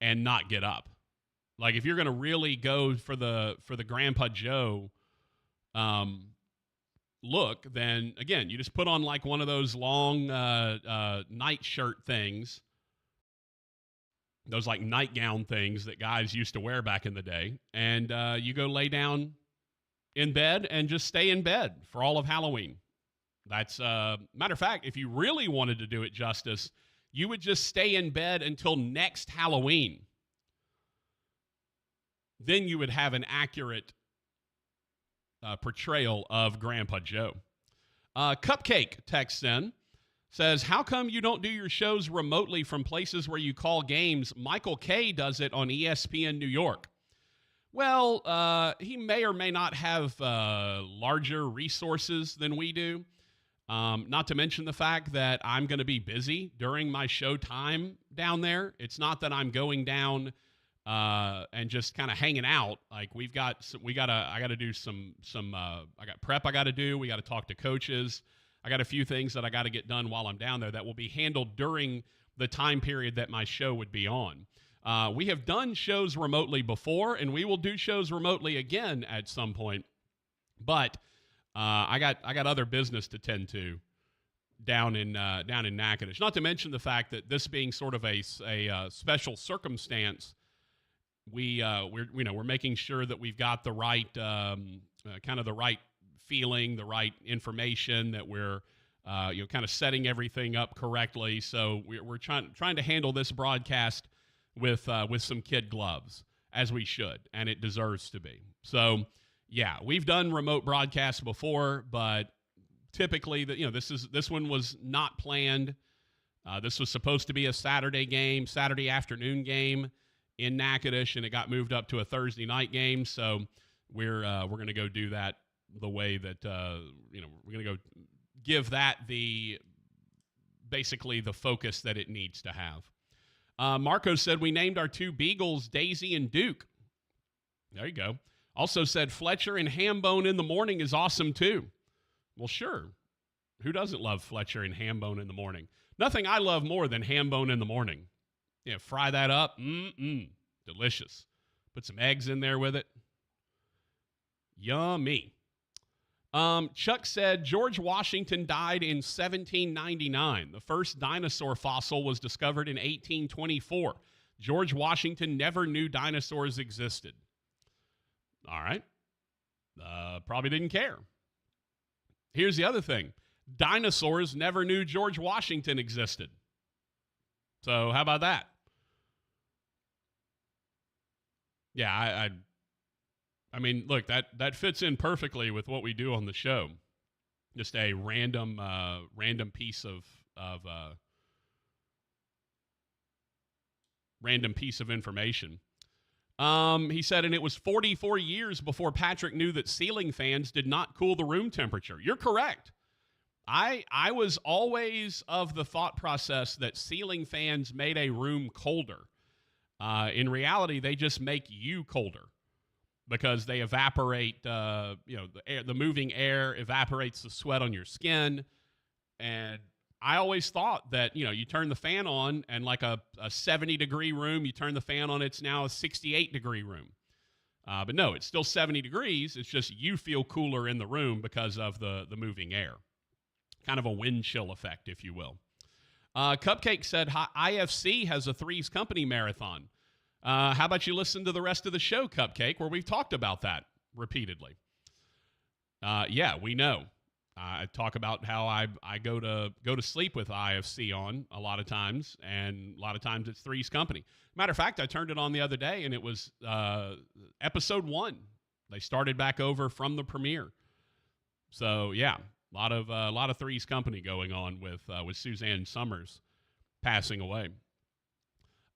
and not get up. Like, if you're going to really go for the Grandpa Joe look, then, again, you just put on, like, one of those long nightshirt things. Those like nightgown things that guys used to wear back in the day. And you go lay down in bed and just stay in bed for all of Halloween. That's matter of fact, if you really wanted to do it justice, you would just stay in bed until next Halloween. Then you would have an accurate portrayal of Grandpa Joe. Cupcake texts in, says, how come you don't do your shows remotely from places where you call games? Michael Kay does it on ESPN New York. Well, he may or may not have larger resources than we do. Not to mention the fact that I'm going to be busy during my show time down there. It's not that I'm going down and just kind of hanging out. Like I got to do some I got prep I got to do. We got to talk to coaches. I got a few things that I got to get done while I'm down there that will be handled during the time period that my show would be on. We have done shows remotely before, and we will do shows remotely again at some point. But I got other business to tend to down in Natchitoches. Not to mention the fact that this being sort of a special circumstance, we're making sure that we've got the right kind of the right feeling, the right information, that we're kind of setting everything up correctly. So we're trying to handle this broadcast with some kid gloves, as we should, and it deserves to be. So, yeah, we've done remote broadcasts before, but typically, this one was not planned. This was supposed to be a Saturday afternoon game in Natchitoches, and it got moved up to a Thursday night game. So we're going to go do that the way that we're going to go give that basically the focus that it needs to have. Marco said, we named our two beagles Daisy and Duke. There you go. Also said, Fletcher and Hambone in the morning is awesome too. Well, sure. Who doesn't love Fletcher and Hambone in the morning? Nothing I love more than Hambone in the morning. Yeah, fry that up. Delicious. Put some eggs in there with it. Yummy. Chuck said George Washington died in 1799. The first dinosaur fossil was discovered in 1824. George Washington never knew dinosaurs existed. All right. Probably didn't care. Here's the other thing. Dinosaurs never knew George Washington existed. So how about that? Yeah, I mean, look, that fits in perfectly with what we do on the show. Just a random piece of information. He said, and it was 44 years before Patrick knew that ceiling fans did not cool the room temperature. You're correct. I was always of the thought process that ceiling fans made a room colder. In reality, they just make you colder, because they evaporate, the moving air evaporates the sweat on your skin. And I always thought that, you turn the fan on, and like a 70-degree room, you turn the fan on, it's now a 68-degree room. But no, it's still 70 degrees. It's just you feel cooler in the room because of the moving air. Kind of a wind chill effect, if you will. Cupcake said, IFC has a Three's Company marathon. How about you listen to the rest of the show, Cupcake, where we've talked about that repeatedly? Yeah, we know. I talk about how I go to sleep with IFC on a lot of times, and a lot of times it's Three's Company. Matter of fact, I turned it on the other day, and it was episode 1. They started back over from the premiere. So yeah, a lot of Three's Company going on with Suzanne Summers passing away.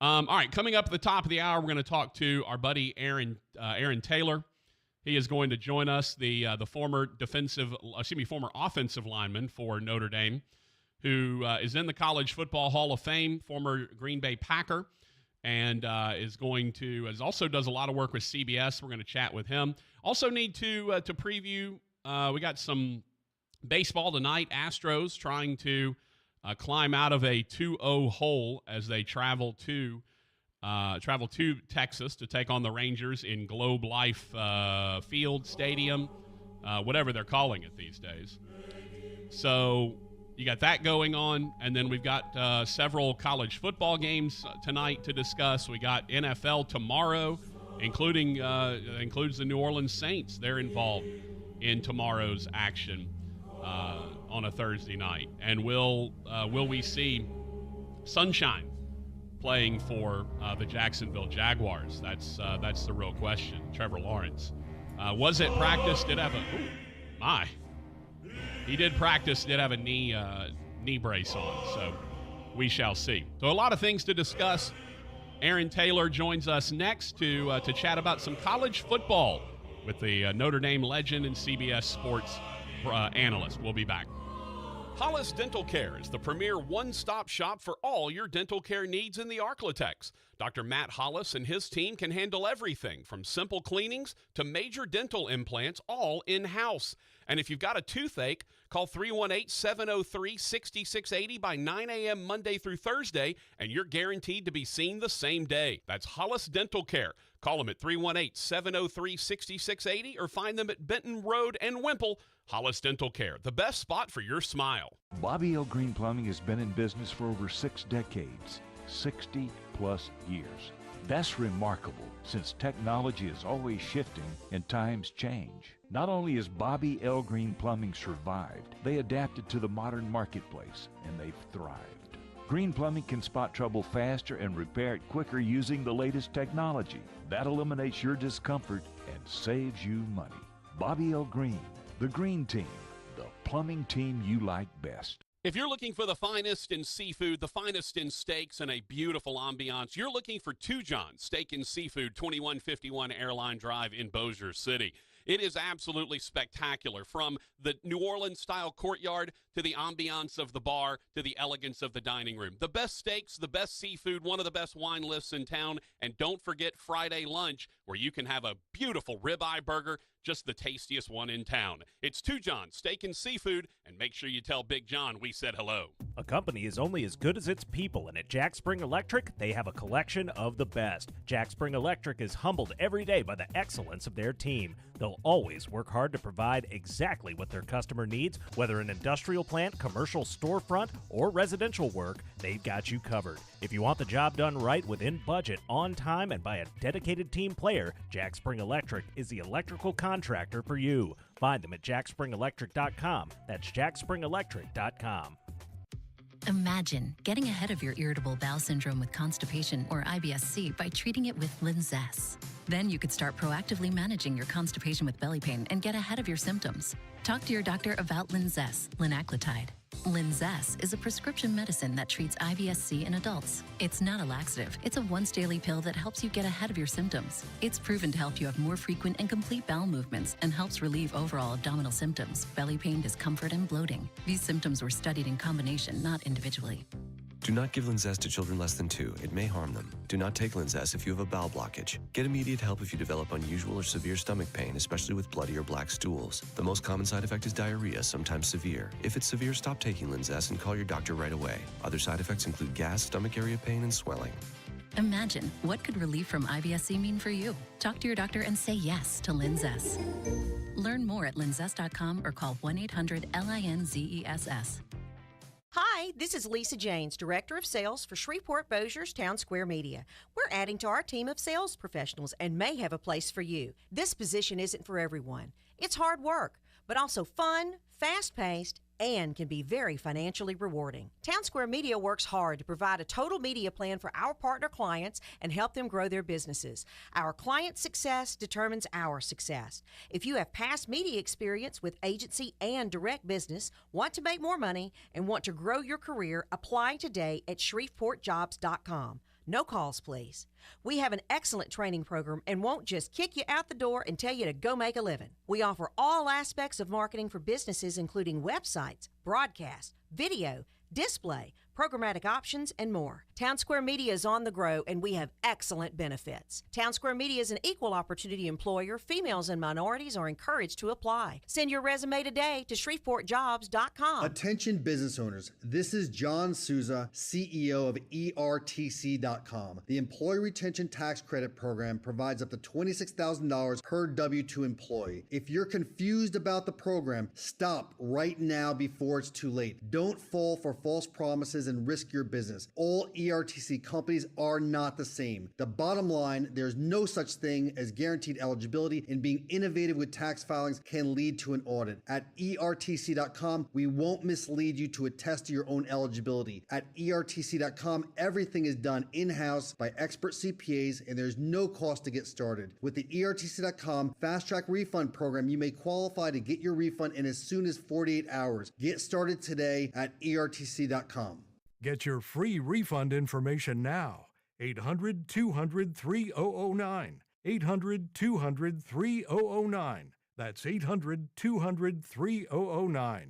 All right, coming up at the top of the hour, we're going to talk to our buddy Aaron Taylor. He is going to join us, the former offensive lineman for Notre Dame, who is in the College Football Hall of Fame, former Green Bay Packer, and also does a lot of work with CBS. We're going to chat with him. Also need to preview. We got some baseball tonight. Astros trying to climb out of a 2-0 hole as they travel to Texas to take on the Rangers in Globe Life Field Stadium, whatever they're calling it these days. So you got that going on, and then we've got several college football games tonight to discuss. We got NFL tomorrow, includes the New Orleans Saints. They're involved in tomorrow's action. on a Thursday night? And will we see sunshine playing for the Jacksonville Jaguars? That's the real question. Trevor Lawrence. Was it practice? Did have a he did practice, did have a knee brace on, so we shall see. So a lot of things to discuss. Aaron Taylor joins us next to chat about some college football with the Notre Dame legend and CBS Sports analyst. We'll be back. Hollis Dental Care is the premier one-stop shop for all your dental care needs in the Arklatex. Dr. Matt Hollis and his team can handle everything from simple cleanings to major dental implants, all in-house. And if you've got a toothache, call 318-703-6680 by 9 a.m. Monday through Thursday, and you're guaranteed to be seen the same day. That's Hollis Dental Care. Call them at 318-703-6680 or find them at Benton Road and Wimple. Hollis Dental Care, the best spot for your smile. Bobby L. Green Plumbing has been in business for over 6 decades, 60-plus years. That's remarkable, since technology is always shifting and times change. Not only has Bobby L. Green Plumbing survived, they adapted to the modern marketplace, and they've thrived. Green Plumbing can spot trouble faster and repair it quicker using the latest technology. That eliminates your discomfort and saves you money. Bobby L. Green, the Green Team, the plumbing team you like best. If you're looking for the finest in seafood, the finest in steaks, and a beautiful ambiance, you're looking for Two John's Steak and Seafood, 2151 Airline Drive in Bossier City. It is absolutely spectacular, from the New Orleans-style courtyard to the ambiance of the bar to the elegance of the dining room. The best steaks, the best seafood, one of the best wine lists in town, and don't forget Friday lunch, where you can have a beautiful ribeye burger, just the tastiest one in town. It's Two John's Steak and Seafood, and make sure you tell Big John we said hello. A company is only as good as its people, and at Jack Spring Electric, they have a collection of the best. Jack Spring Electric is humbled every day by the excellence of their team. They'll always work hard to provide exactly what their customer needs, whether an industrial plant, commercial storefront, or residential work, they've got you covered. If you want the job done right, within budget, on time, and by a dedicated team player, Jack Spring Electric is the electrical contractor for you. Find them at jackspringelectric.com. That's jackspringelectric.com. Imagine getting ahead of your irritable bowel syndrome with constipation or IBS-C by treating it with Linzess. Then you could start proactively managing your constipation with belly pain and get ahead of your symptoms. Talk to your doctor about Linzess, linaclotide. Linzess is a prescription medicine that treats IBS-C in adults. It's not a laxative. It's a once-daily pill that helps you get ahead of your symptoms. It's proven to help you have more frequent and complete bowel movements and helps relieve overall abdominal symptoms, belly pain, discomfort, and bloating. These symptoms were studied in combination, not individually. Do not give Linzess to children less than 2. It may harm them. Do not take Linzess if you have a bowel blockage. Get immediate help if you develop unusual or severe stomach pain, especially with bloody or black stools. The most common side effect is diarrhea, sometimes severe. If it's severe, stop taking Linzess and call your doctor right away. Other side effects include gas, stomach area pain, and swelling. Imagine, what could relief from IBS-C mean for you? Talk to your doctor and say yes to Linzess. Learn more at linzess.com or call 1-800-LINZESS. Hi, this is Lisa Janes, Director of Sales for Shreveport Bossier's Town Square Media. We're adding to our team of sales professionals and may have a place for you. This position isn't for everyone. It's hard work, but also fun, fast-paced, and can be very financially rewarding. Town Square Media works hard to provide a total media plan for our partner clients and help them grow their businesses. Our client's success determines our success. If you have past media experience with agency and direct business, want to make more money, and want to grow your career, apply today at ShreveportJobs.com. No calls, please. We have an excellent training program and won't just kick you out the door and tell you to go make a living. We offer all aspects of marketing for businesses, including websites, broadcast, video, display, programmatic options, and more. Town Square Media is on the grow, and we have excellent benefits. Town Square Media is an equal opportunity employer. Females and minorities are encouraged to apply. Send your resume today to ShreveportJobs.com. Attention business owners, this is John Souza, CEO of ERTC.com. The Employee Retention Tax Credit Program provides up to $26,000 per W-2 employee. If you're confused about the program, stop right now before it's too late. Don't fall for false promises and risk your business. All ERTC companies are not the same. The bottom line, there's no such thing as guaranteed eligibility, and being innovative with tax filings can lead to an audit. At ERTC.com, we won't mislead you to attest to your own eligibility. At ERTC.com, everything is done in-house by expert CPAs, and there's no cost to get started. With the ERTC.com Fast Track Refund Program, you may qualify to get your refund in as soon as 48 hours. Get started today at ERTC.com. Get your free refund information now. 800-200-3009. 800-200-3009. That's 800-200-3009.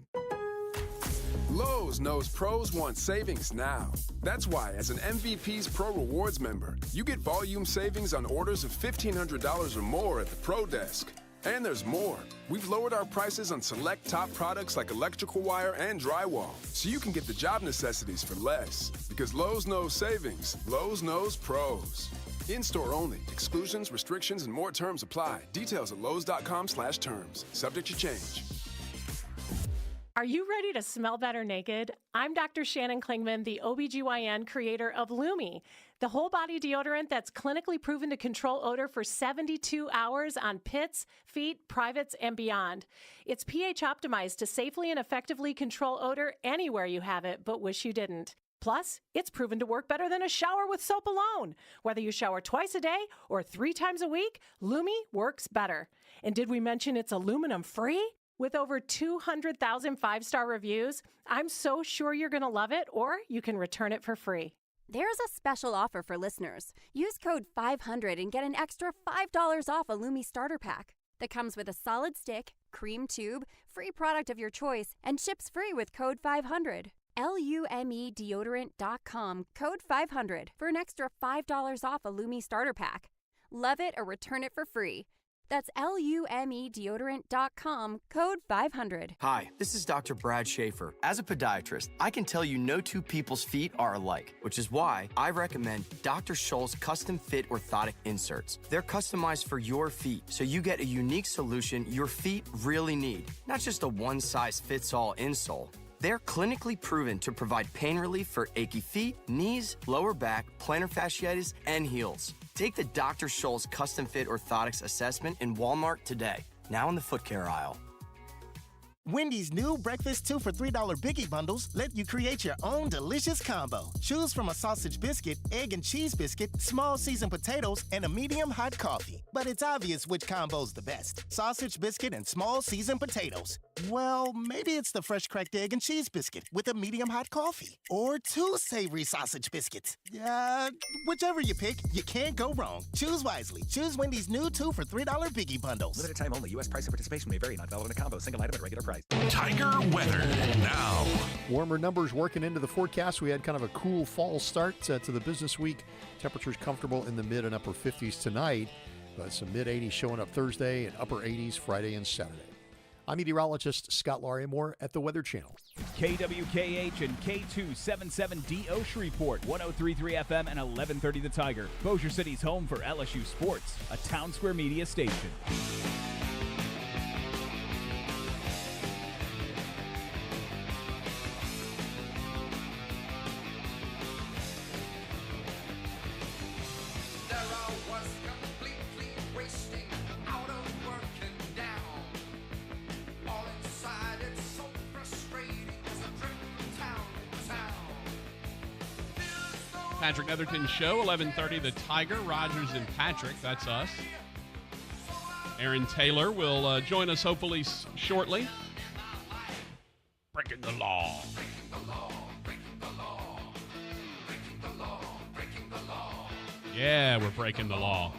Lowe's knows pros want savings now. That's why, as an MVP's Pro Rewards member, you get volume savings on orders of $1,500 or more at the Pro Desk. And there's more. We've lowered our prices on select top products like electrical wire and drywall, so you can get the job necessities for less. Because Lowe's knows savings. Lowe's knows pros. In-store only. Exclusions, restrictions, and more terms apply. Details at lowes.com/terms. Subject to change. Are you ready to smell better naked? I'm Dr. Shannon Klingman, the OBGYN creator of Lumi, the whole body deodorant that's clinically proven to control odor for 72 hours on pits, feet, privates, and beyond. It's pH optimized to safely and effectively control odor anywhere you have it, but wish you didn't. Plus, it's proven to work better than a shower with soap alone. Whether you shower twice a day or 3 times a week, Lumi works better. And did we mention it's aluminum free? With over 200,000 5-star reviews, I'm so sure you're going to love it, or you can return it for free. There's a special offer for listeners. Use code 500 and get an extra $5 off a Lumi starter pack that comes with a solid stick, cream tube, free product of your choice, and ships free with code 500. LumeDeodorant.com, code 500 for an extra $5 off a Lumi starter pack. Love it or return it for free. That's LumeDeodorant.com, code 500. Hi, this is Dr. Brad Schaefer. As a podiatrist, I can tell you no two people's feet are alike, which is why I recommend Dr. Scholl's custom fit orthotic inserts. They're customized for your feet, so you get a unique solution your feet really need, not just a one-size-fits-all insole. They're clinically proven to provide pain relief for achy feet, knees, lower back, plantar fasciitis, and heels. Take the Dr. Scholl's Custom Fit Orthotics Assessment in Walmart today, now in the foot care aisle. Wendy's new breakfast 2 for $3 Biggie Bundles let you create your own delicious combo. Choose from a sausage biscuit, egg and cheese biscuit, small seasoned potatoes, and a medium hot coffee. But it's obvious which combo's the best. Sausage biscuit and small seasoned potatoes. Well, maybe it's the fresh cracked egg and cheese biscuit with a medium hot coffee. Or 2 savory sausage biscuits. Whichever you pick, you can't go wrong. Choose wisely. Choose Wendy's new 2 for $3 Biggie Bundles. Limited time only. U.S. price and participation may vary. Not valid in a combo. Single item at regular price. Tiger weather now. Warmer numbers working into the forecast. We had kind of a cool fall start to the business week. Temperatures comfortable in the mid and upper 50s tonight, but some mid 80s showing up Thursday and upper 80s Friday and Saturday. I'm meteorologist Scott Lauriamore at the Weather Channel. KWKH and K277DO Shreveport, 103.3 FM and 1130 The Tiger. Bossier City's home for LSU Sports, a Town Square Media station. Patrick Netherton Show, 1130 The Tiger, Rogers and Patrick, that's us. Aaron Taylor will join us hopefully shortly. Breaking the law. Yeah, we're breaking the law.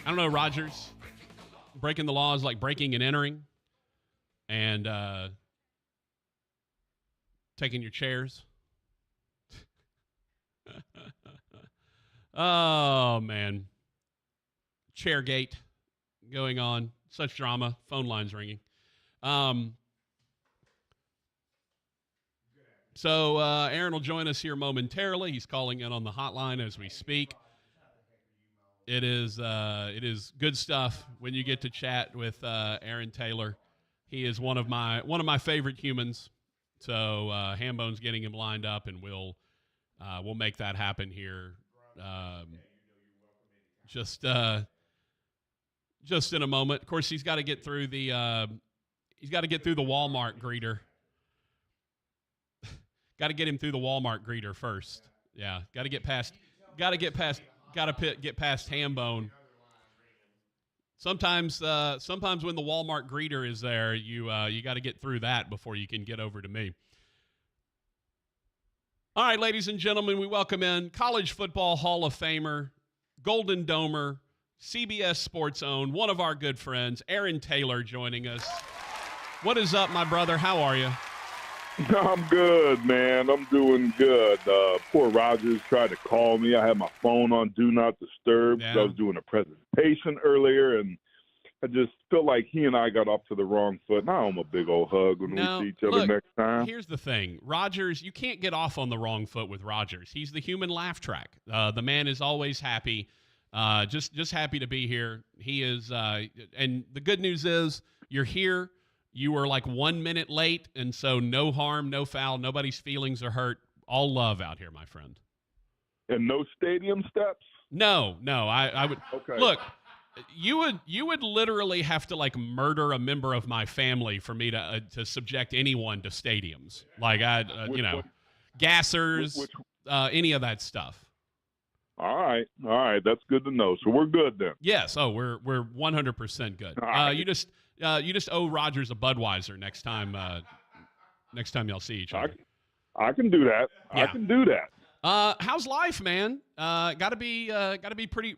I don't know, Rogers. Breaking the law is like breaking and entering and taking your chairs. Oh, man. Chairgate going on. Such drama. Phone lines ringing. So Aaron will join us here momentarily. He's calling in on the hotline as we speak. It is good stuff when you get to chat with Aaron Taylor. He is one of my favorite humans So Hambone's getting him lined up, and we'll make that happen here. Just in a moment. Of course, he's got to get through the Walmart greeter. Got to get him through the Walmart greeter first. Yeah, got to get past Hambone. Sometimes when the Walmart greeter is there, you got to get through that before you can get over to me. All right, ladies and gentlemen, we welcome in College Football Hall of Famer, Golden Domer, CBS Sports Own, one of our good friends, Aaron Taylor, joining us. What is up, my brother? How are you? I'm good, man. I'm doing good. Poor Rogers tried to call me. I had my phone on Do Not Disturb. Yeah. So I was doing a presentation earlier, and I just feel like he and I got off to the wrong foot. And I owe him a big old hug when we see each other next time. Here's the thing. Rogers, you can't get off on the wrong foot with Rogers. He's the human laugh track. The man is always happy. Just happy to be here. He is, and the good news is you're here. You were like 1 minute late, and so no harm, no foul. Nobody's feelings are hurt. All love out here, my friend. And no stadium steps? No. I would okay. Look. You would literally have to like murder a member of my family for me to subject anyone to stadiums. Like gassers, any of that stuff. All right, that's good to know. So we're good then. Yes. Oh, we're 100% good. Right. You just owe Rogers a Budweiser next time y'all see each other. I can do that. Yeah. I can do that. How's life, man? Gotta be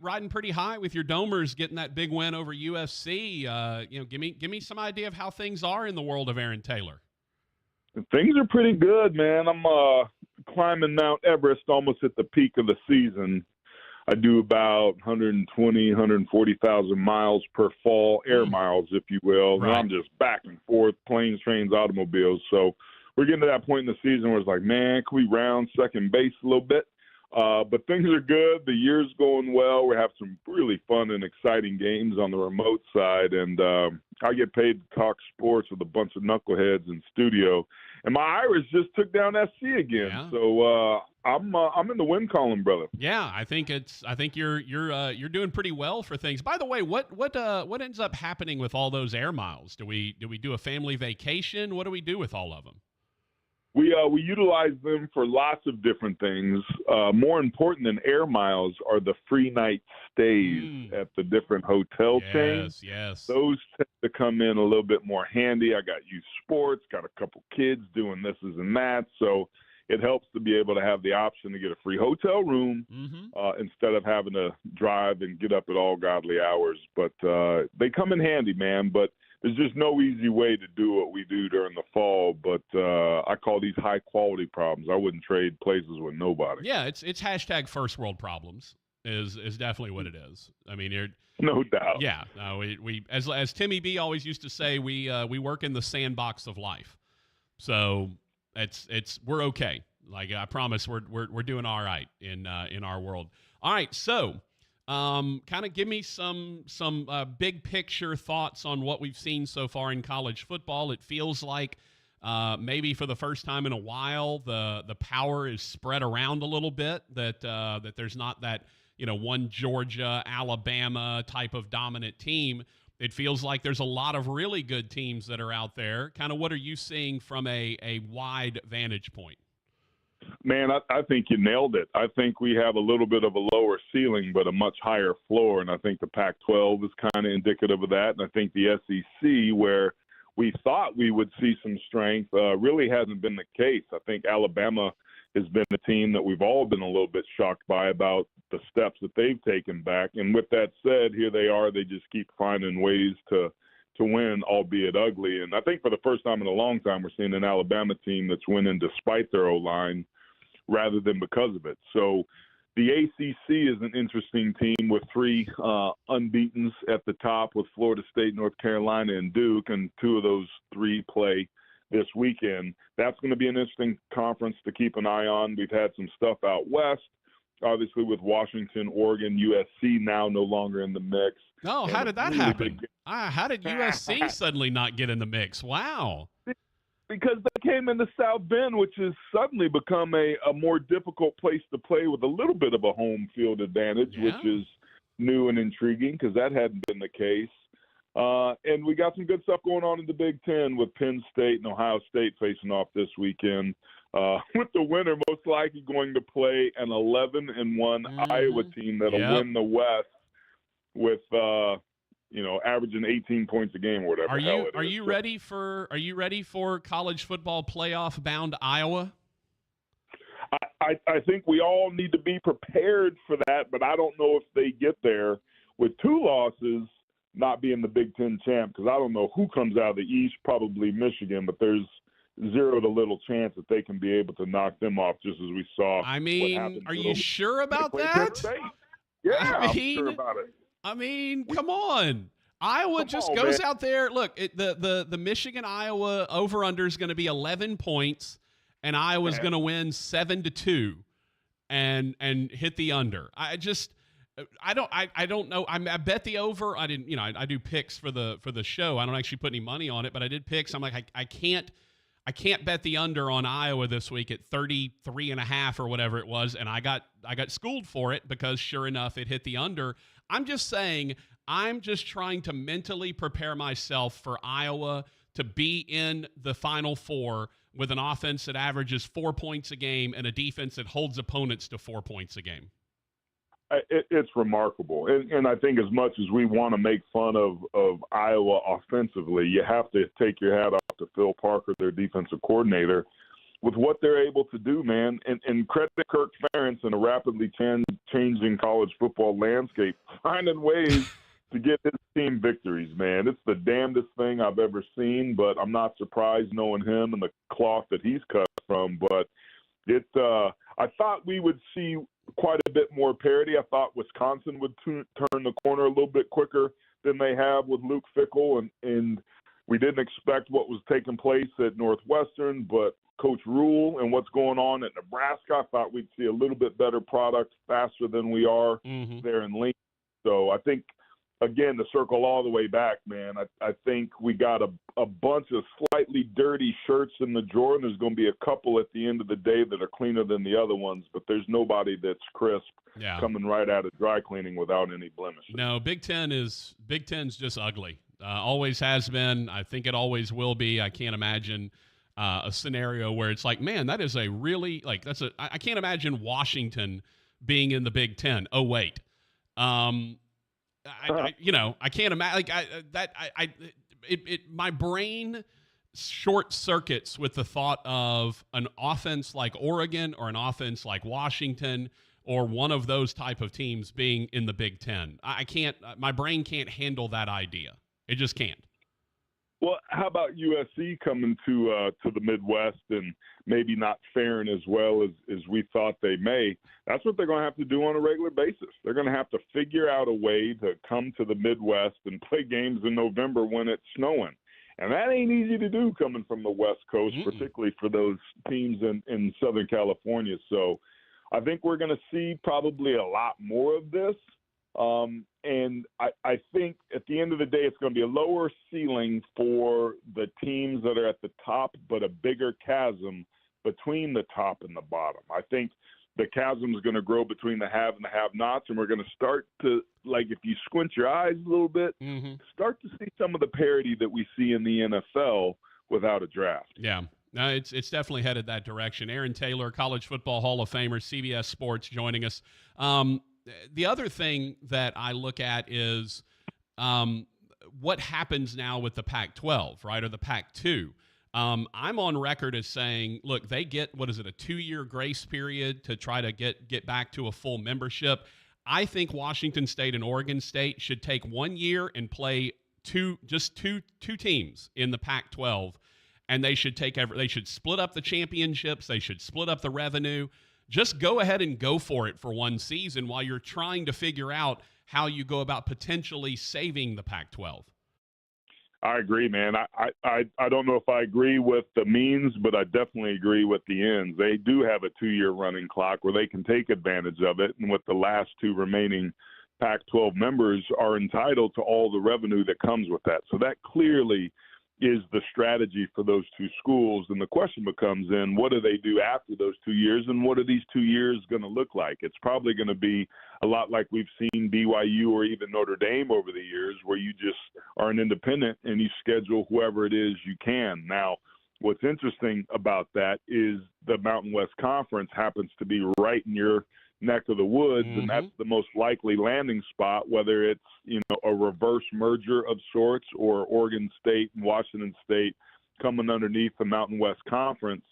riding pretty high with your Domers getting that big win over USC. Give me some idea of how things are in the world of Aaron Taylor. Things are pretty good, man. I'm climbing Mount Everest almost at the peak of the season. I do about 120, 140,000 miles per fall, air miles, if you will. Right. And I'm just back and forth, planes, trains, automobiles. So we're getting to that point in the season where it's like, man, can we round second base a little bit? But things are good. The year's going well. We have some really fun and exciting games on the remote side. And I get paid to talk sports with a bunch of knuckleheads in studio. And my Irish just took down SC again. Yeah. So I'm in the win column, brother. Yeah, I think you're doing pretty well for things. By the way, what ends up happening with all those air miles? Do we do a family vacation? What do we do with all of them? We utilize them for lots of different things. More important than air miles are the free night stays at the different hotel chains. Yes. Those tend to come in a little bit more handy. I got youth sports, got a couple kids doing this and that, so it helps to be able to have the option to get a free hotel room instead of having to drive and get up at all godly hours. But they come in handy, man. But there's just no easy way to do what we do during the fall. But I call these high-quality problems. I wouldn't trade places with nobody. Yeah, it's hashtag first world problems is definitely what it is. I mean, you're no doubt. Yeah, we as Timmy B always used to say, we work in the sandbox of life. So we're okay. Like I promise, we're doing all right in our world. All right, so kind of give me some big picture thoughts on what we've seen so far in college football. It feels like maybe for the first time in a while, the power is spread around a little bit. That there's not that one Georgia, Alabama type of dominant team. It feels like there's a lot of really good teams that are out there. Kind of what are you seeing from a wide vantage point? Man, I think you nailed it. I think we have a little bit of a lower ceiling, but a much higher floor. And I think the Pac-12 is kind of indicative of that. And I think the SEC, where we thought we would see some strength, really hasn't been the case. I think Alabama has been a team that we've all been a little bit shocked by about the steps that they've taken back. And with that said, here they are. They just keep finding ways to win, albeit ugly. And I think for the first time in a long time, we're seeing an Alabama team that's winning despite their O-line rather than because of it. So the ACC is an interesting team with three unbeatens at the top with Florida State, North Carolina, and Duke, and two of those three play this weekend. That's going to be an interesting conference to keep an eye on. We've had some stuff out west, obviously with Washington, Oregon, USC now no longer in the mix. Oh, how did that happen? How did USC suddenly not get in the mix? Wow. Because they came into South Bend, which has suddenly become a more difficult place to play with a little bit of a home field advantage, which is new and intriguing because that hadn't been the case. And we got some good stuff going on in the Big Ten with Penn State and Ohio State facing off this weekend. With the winner most likely going to play an 11-1 Iowa team that'll win the West with averaging 18 points a game or whatever. Are you ready for college football playoff bound Iowa? I think we all need to be prepared for that, but I don't know if they get there with 2 losses not being the Big Ten champ, because I don't know who comes out of the East, probably Michigan, but there's zero to little chance that they can be able to knock them off, just as we saw. I mean, are you sure about Penn that? State. Yeah, I'm sure about it. I mean, come on. Iowa goes out there. Look, the Michigan-Iowa over-under is going to be 11 points, and Iowa's going to win 7-2 and hit the under. I don't know. I bet the over. I didn't. I do picks for the show. I don't actually put any money on it, but I did picks. I'm like, I can't bet the under on Iowa this week at 33.5 or whatever it was, and I got schooled for it because sure enough it hit the under. I'm just saying, I'm just trying to mentally prepare myself for Iowa to be in the Final Four with an offense that averages 4 points a game and a defense that holds opponents to 4 points a game. It's remarkable. And I think as much as we want to make fun of Iowa offensively, you have to take your hat off to Phil Parker, their defensive coordinator, with what they're able to do, man. And credit Kirk Ferentz in a rapidly changing college football landscape, finding ways to get his team victories, man. It's the damnedest thing I've ever seen, but I'm not surprised knowing him and the cloth that he's cut from. But I thought we would see quite a bit more parity. I thought Wisconsin would turn the corner a little bit quicker than they have with Luke Fickell, and we didn't expect what was taking place at Northwestern, but Coach Rule and what's going on at Nebraska, I thought we'd see a little bit better product faster than we are there in Lincoln. So I think, again, to circle all the way back, man, I think we got a bunch of slightly dirty shirts in the drawer, and there's going to be a couple at the end of the day that are cleaner than the other ones, but there's nobody that's crisp coming right out of dry cleaning without any blemishes. No, Big Ten's just ugly. Always has been. I think it always will be. I can't imagine a scenario where it's like, man, that is a really I can't imagine Washington being in the Big Ten. Oh wait, I can't imagine my brain short circuits with the thought of an offense like Oregon or an offense like Washington or one of those type of teams being in the Big Ten. I can't. My brain can't handle that idea. It just can't. Well, how about USC coming to the Midwest and maybe not faring as well as we thought they may? That's what they're going to have to do on a regular basis. They're going to have to figure out a way to come to the Midwest and play games in November when it's snowing. And that ain't easy to do coming from the West Coast, particularly for those teams in Southern California. So I think we're going to see probably a lot more of this. And I think at the end of the day, it's going to be a lower ceiling for the teams that are at the top, but a bigger chasm between the top and the bottom. I think the chasm is going to grow between the have and the have-nots, and we're going to start to, like, if you squint your eyes a little bit, start to see some of the parity that we see in the NFL without a draft. Yeah. No, it's definitely headed that direction. Aaron Taylor, College Football Hall of Famer, CBS Sports, joining us. The other thing that I look at is what happens now with the Pac-12, right, or the Pac-2. I'm on record as saying, look, they get, a 2-year grace period to try to get back to a full membership. I think Washington State and Oregon State should take 1 year and play two teams in the Pac-12, and they should split up the championships. They should split up the revenue. Just go ahead and go for it for one season while you're trying to figure out how you go about potentially saving the Pac-12. I agree, man. I don't know if I agree with the means, but I definitely agree with the ends. They do have a 2-year running clock where they can take advantage of it, and with the last 2 remaining Pac-12 members are entitled to all the revenue that comes with that. So that clearly is the strategy for those two schools. And the question becomes then, what do they do after those 2 years, and what are these 2 years going to look like? It's probably going to be a lot like we've seen BYU or even Notre Dame over the years, where you just are an independent and you schedule whoever it is you can. Now, what's interesting about that is the Mountain West Conference happens to be right in your neck of the woods, and that's the most likely landing spot, whether it's, a reverse merger of sorts or Oregon State and Washington State coming underneath the Mountain West Conference.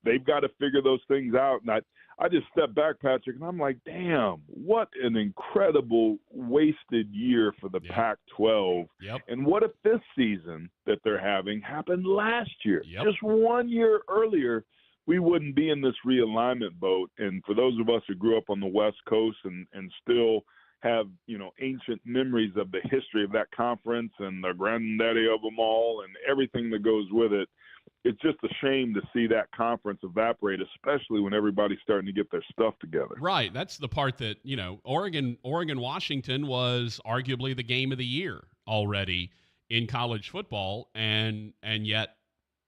They've got to figure those things out. And I just step back, Patrick, and I'm like, damn, what an incredible wasted year for the Pac-12. Yep. And what if this season that they're having happened last year? Yep. Just 1 year earlier, we wouldn't be in this realignment boat. And for those of us who grew up on the West Coast and still have, ancient memories of the history of that conference and the granddaddy of them all and everything that goes with it, it's just a shame to see that conference evaporate, especially when everybody's starting to get their stuff together. Right. That's the part that, Oregon-Washington was arguably the game of the year already in college football, and yet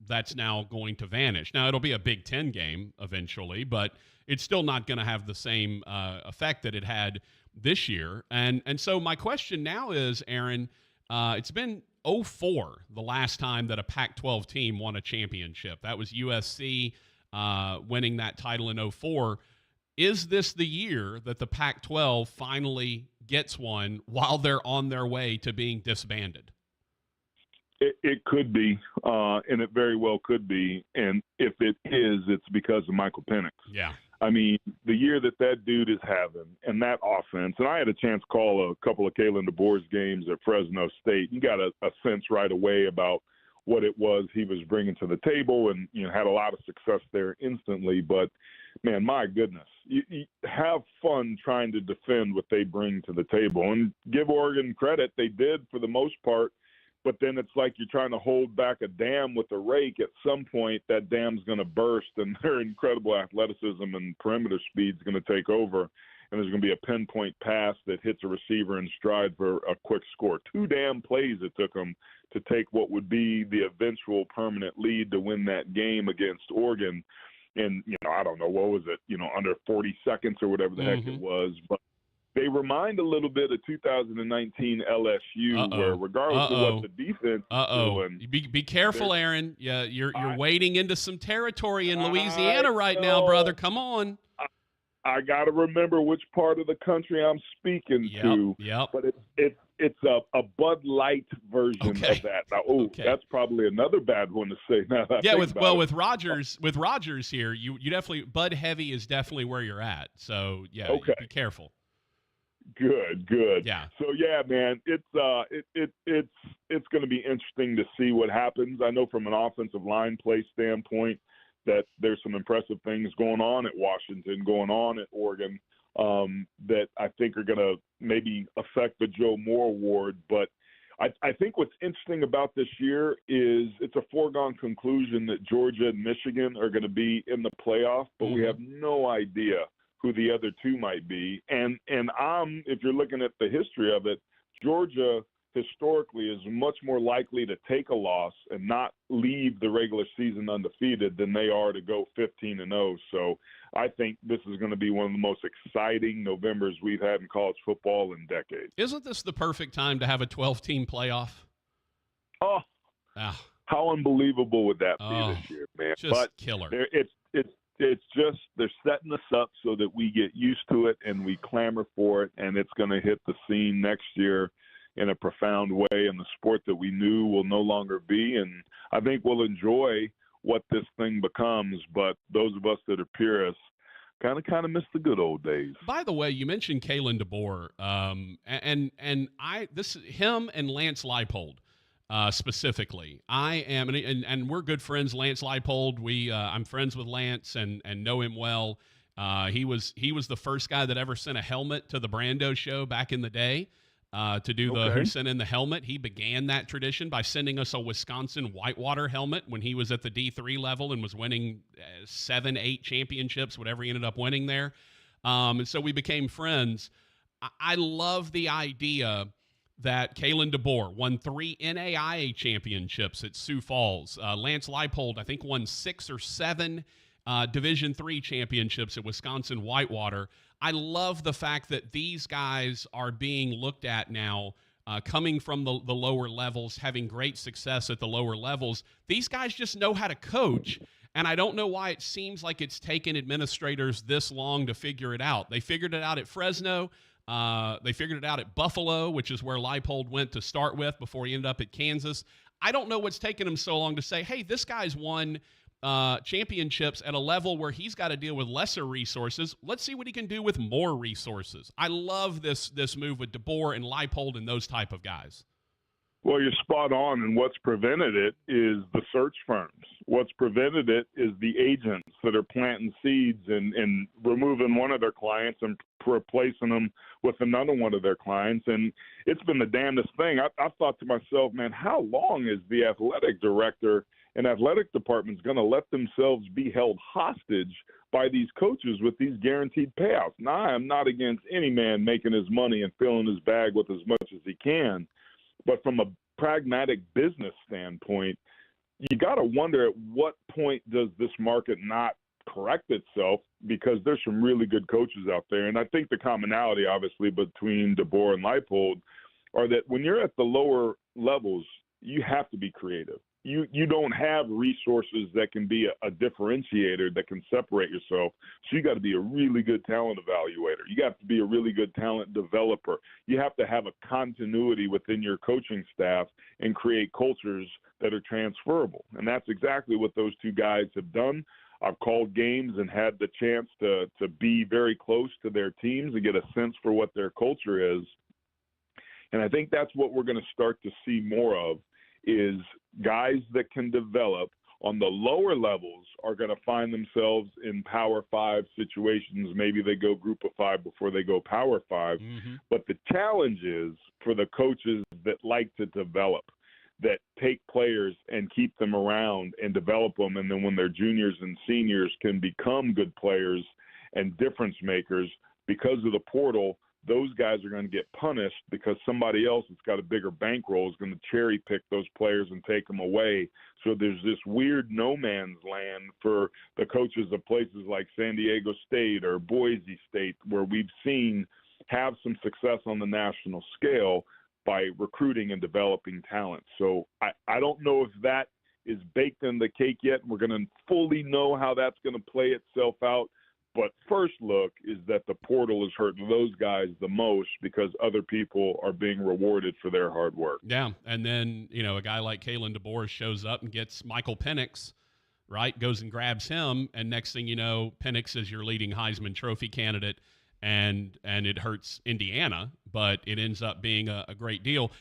that's now going to vanish. Now, it'll be a Big Ten game eventually, but it's still not going to have the same effect that it had this year. And so my question now is, Aaron, it's been 2004 the last time that a Pac-12 team won a championship. That was USC winning that title in 2004. Is this the year that the Pac-12 finally gets one while they're on their way to being disbanded? It could be, and it very well could be. And if it is, it's because of Michael Penix. Yeah. I mean, the year that dude is having and that offense, and I had a chance to call a couple of Kalen DeBoer's games at Fresno State. You got a sense right away about what it was he was bringing to the table, and, had a lot of success there instantly. But, man, my goodness, you have fun trying to defend what they bring to the table. And give Oregon credit, they did for the most part. But then it's like you're trying to hold back a dam with a rake. At some point, that dam's going to burst, and their incredible athleticism and perimeter speed is going to take over, and there's going to be a pinpoint pass that hits a receiver in stride for a quick score. 2 damn plays it took them to take what would be the eventual permanent lead to win that game against Oregon. And, I don't know, what was it, under 40 seconds or whatever the heck it was. But they remind a little bit of 2019 LSU, where regardless of what the defense is doing. Be careful, Aaron. Yeah, you're wading into some territory in Louisiana right now, brother. Come on. I got to remember which part of the country I'm speaking to. Yep. But it's a Bud Light version of that. Now, that's probably another bad one to say. Now that I think about it. with Rogers here, you definitely Bud Heavy is definitely where you're at. So be careful. Good. Yeah. So man, it's going to be interesting to see what happens. I know from an offensive line play standpoint that there's some impressive things going on at Washington, going on at Oregon, that I think are going to maybe affect the Joe Moore Award. But I think what's interesting about this year is it's a foregone conclusion that Georgia and Michigan are going to be in the playoff, but we have no idea who the other two might be. And if you're looking at the history of it, Georgia historically is much more likely to take a loss and not leave the regular season undefeated than they are to go 15-0. So I think this is going to be one of the most exciting Novembers we've had in college football in decades. Isn't this the perfect time to have a 12-team playoff? How unbelievable would that be this year, man? Just killer. It's just they're setting us up so that we get used to it and we clamor for it, and it's going to hit the scene next year in a profound way, and the sport that we knew will no longer be. And I think we'll enjoy what this thing becomes, but those of us that are purists kind of miss the good old days. By the way, you mentioned Kalen DeBoer, and him and Lance Leipold. Specifically, I am, and we're good friends. Lance Leipold, I'm friends with Lance and know him well. He was the first guy that ever sent a helmet to the Brando show back in the day to do the Who Sent in the Helmet. He began that tradition by sending us a Wisconsin Whitewater helmet when he was at the D3 level and was winning 7-8 championships, whatever he ended up winning there. And so we became friends. I love the idea that Kalen DeBoer won 3 NAIA championships at Sioux Falls. Lance Leipold, I think, won 6 or 7 Division III championships at Wisconsin Whitewater. I love the fact that these guys are being looked at now, coming from the lower levels, having great success at the lower levels. These guys just know how to coach, and I don't know why it seems like it's taken administrators this long to figure it out. They figured it out at Fresno. They figured it out at Buffalo, which is where Leipold went to start with before he ended up at Kansas. I don't know what's taken him so long to say, hey, this guy's won championships at a level where he's got to deal with lesser resources. Let's see what he can do with more resources. I love this move with DeBoer and Leipold and those type of guys. Well, you're spot on, and what's prevented it is the search firms. What's prevented it is the agents that are planting seeds and removing one of their clients and replacing them with another one of their clients. And it's been the damnedest thing. I thought to myself, man, how long is the athletic director and athletic department's going to let themselves be held hostage by these coaches with these guaranteed payouts? Now, I am not against any man making his money and filling his bag with as much as he can. But from a pragmatic business standpoint, you got to wonder at what point does this market not correct itself, because there's some really good coaches out there. And I think the commonality, obviously, between DeBoer and Leipold are that when you're at the lower levels, you have to be creative. You don't have resources that can be a differentiator that can separate yourself. So you got to be a really good talent evaluator. You got to be a really good talent developer. You have to have a continuity within your coaching staff and create cultures that are transferable. And that's exactly what those two guys have done. I've called games and had the chance to be very close to their teams and get a sense for what their culture is. And I think that's what we're going to start to see more of, is guys that can develop on the lower levels are going to find themselves in Power 5 situations. Maybe they go Group of 5 before they go Power 5. Mm-hmm. But the challenge is for the coaches that like to develop, that take players and keep them around and develop them, and then when they're juniors and seniors can become good players and difference makers. Because of the portal, those guys are going to get punished because somebody else that's got a bigger bankroll is going to cherry pick those players and take them away. So there's this weird no man's land for the coaches of places like San Diego State or Boise State, where we've seen have some success on the national scale by recruiting and developing talent. So I don't know if that is baked in the cake yet. We're going to fully know how that's going to play itself out. But first look is that the portal is hurting those guys the most because other people are being rewarded for their hard work. Yeah, and then, a guy like Kalen DeBoer shows up and gets Michael Penix, right, goes and grabs him, and next thing you know, Penix is your leading Heisman Trophy candidate, and it hurts Indiana, but it ends up being a great deal.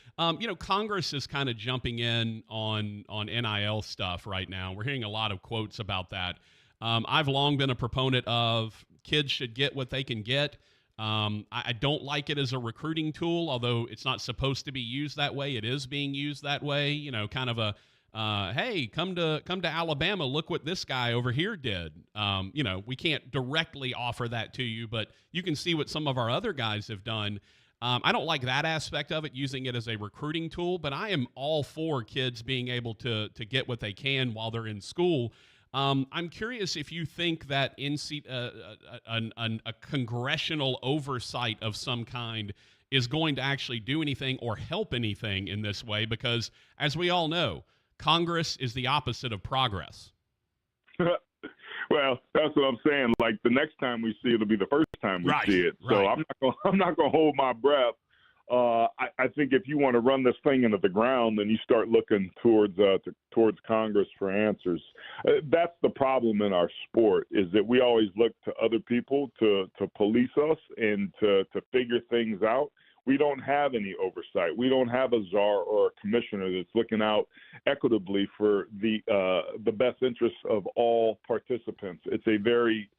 Congress is kind of jumping in on NIL stuff right now. We're hearing a lot of quotes about that. I've long been a proponent of kids should get what they can get. I don't like it as a recruiting tool, although it's not supposed to be used that way. It is being used that way, kind of a, hey, come to Alabama, look what this guy over here did. We can't directly offer that to you, but you can see what some of our other guys have done. I don't like that aspect of it, using it as a recruiting tool, but I am all for kids being able to get what they can while they're in school. I'm curious if you think that a congressional oversight of some kind is going to actually do anything or help anything in this way, because as we all know, Congress is the opposite of progress. Well, that's what I'm saying. Like, the next time we see it, it'll be the first time we see it. So I'm not going to hold my breath. I think if you want to run this thing into the ground, then you start looking towards Congress for answers. That's the problem in our sport, is that we always look to other people to police us and to figure things out. We don't have any oversight. We don't have a czar or a commissioner that's looking out equitably for the best interests of all participants. It's a very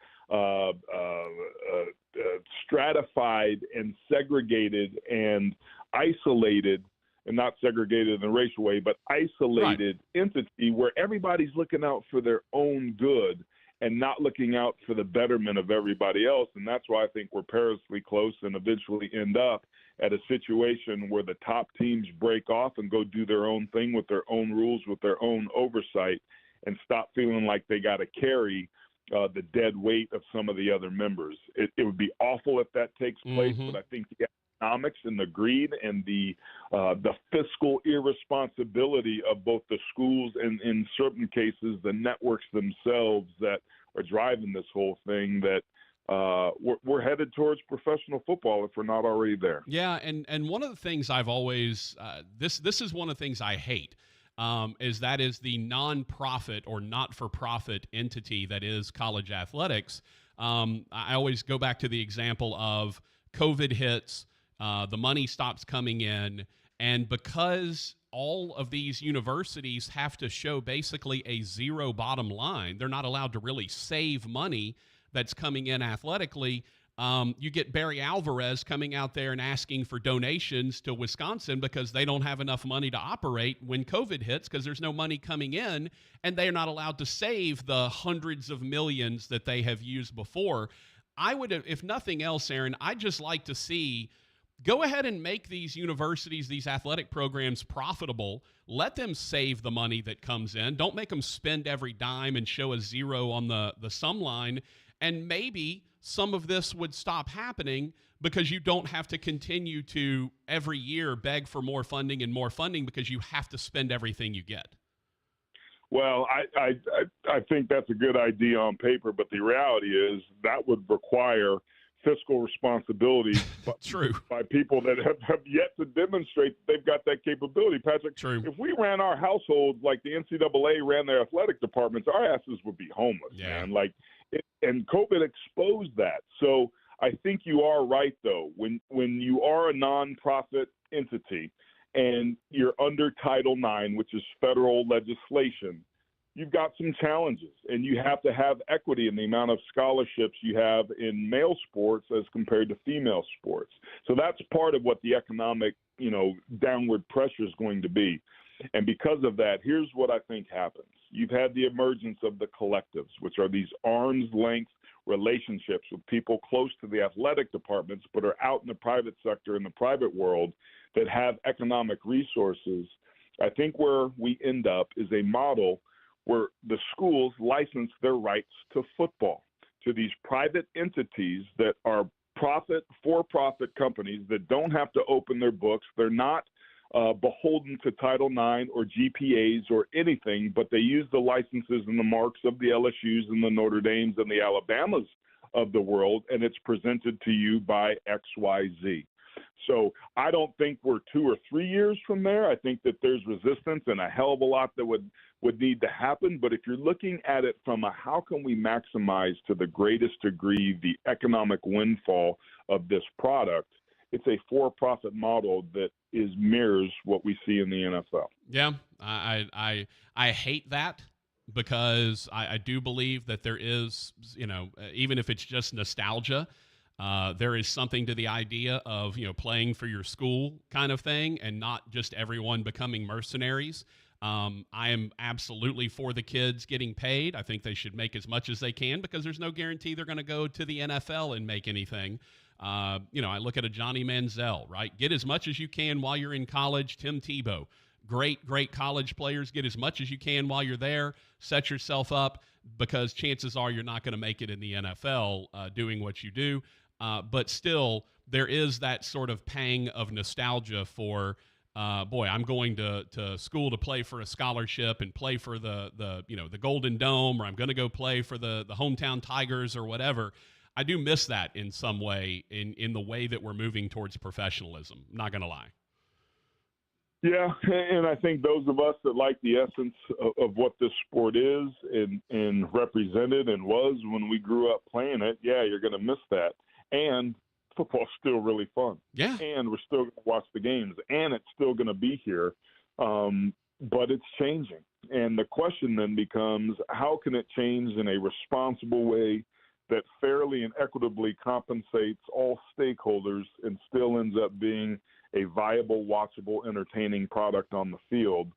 stratified and segregated and isolated, and not segregated in a racial way, but isolated entity where everybody's looking out for their own good and not looking out for the betterment of everybody else. And that's why I think we're perilously close and eventually end up at a situation where the top teams break off and go do their own thing with their own rules, with their own oversight, and stop feeling like they got to carry the dead weight of some of the other members. It would be awful if that takes place, but I think the economics and the greed and the fiscal irresponsibility of both the schools and, in certain cases, the networks themselves that are driving this whole thing, that we're headed towards professional football if we're not already there. Yeah, and one of the things I've always this is one of the things I hate. Is the nonprofit or not-for-profit entity that is college athletics. I always go back to the example of COVID hits, the money stops coming in, and because all of these universities have to show basically a zero bottom line, they're not allowed to really save money that's coming in athletically. You get Barry Alvarez coming out there and asking for donations to Wisconsin because they don't have enough money to operate when COVID hits because there's no money coming in, and they are not allowed to save the hundreds of millions that they have used before. I would, if nothing else, Aaron, I'd just like to see, go ahead and make these universities, these athletic programs profitable. Let them save the money that comes in. Don't make them spend every dime and show a zero on the sum line. And maybe some of this would stop happening because you don't have to continue to every year beg for more funding because you have to spend everything you get. Well, I think that's a good idea on paper, but the reality is that would require fiscal responsibility by people that have yet to demonstrate that they've got that capability. Patrick, if we ran our households like the NCAA ran their athletic departments, our asses would be homeless, man. And COVID exposed that. So I think you are right, though. When you are a nonprofit entity and you're under Title IX, which is federal legislation, you've got some challenges, and you have to have equity in the amount of scholarships you have in male sports as compared to female sports. So that's part of what the economic, downward pressure is going to be. And because of that, here's what I think happens. You've had the emergence of the collectives, which are these arm's length relationships with people close to the athletic departments but are out in the private sector, in the private world, that have economic resources. I think where we end up is a model where the schools license their rights to football to these private entities that are for-profit companies that don't have to open their books. They're not beholden to Title IX or GPAs or anything, but they use the licenses and the marks of the LSUs and the Notre Dames and the Alabamas of the world, and it's presented to you by XYZ. So I don't think we're 2 or 3 years from there. I think that there's resistance and a hell of a lot that would need to happen. But if you're looking at it from a how can we maximize to the greatest degree the economic windfall of this product, it's a for-profit model that mirrors what we see in the NFL. Yeah, I hate that because I do believe that there is, even if it's just nostalgia, there is something to the idea of, playing for your school kind of thing and not just everyone becoming mercenaries. I am absolutely for the kids getting paid. I think they should make as much as they can because there's no guarantee they're going to go to the NFL and make anything. I look at a Johnny Manziel, right? Get as much as you can while you're in college. Tim Tebow, great college players. Get as much as you can while you're there. Set yourself up because chances are you're not going to make it in the NFL doing what you do. But still, there is that sort of pang of nostalgia for, I'm going to school to play for a scholarship and play for the Golden Dome, or I'm going to go play for the hometown Tigers or whatever. I do miss that in some way in the way that we're moving towards professionalism. Not going to lie. Yeah, and I think those of us that like the essence of what this sport is and represented and was when we grew up playing it, you're going to miss that. And football's still really fun. Yeah. And we're still going to watch the games, and it's still going to be here. But it's changing. And the question then becomes, how can it change in a responsible way that fairly and equitably compensates all stakeholders and still ends up being a viable, watchable, entertaining product on the field?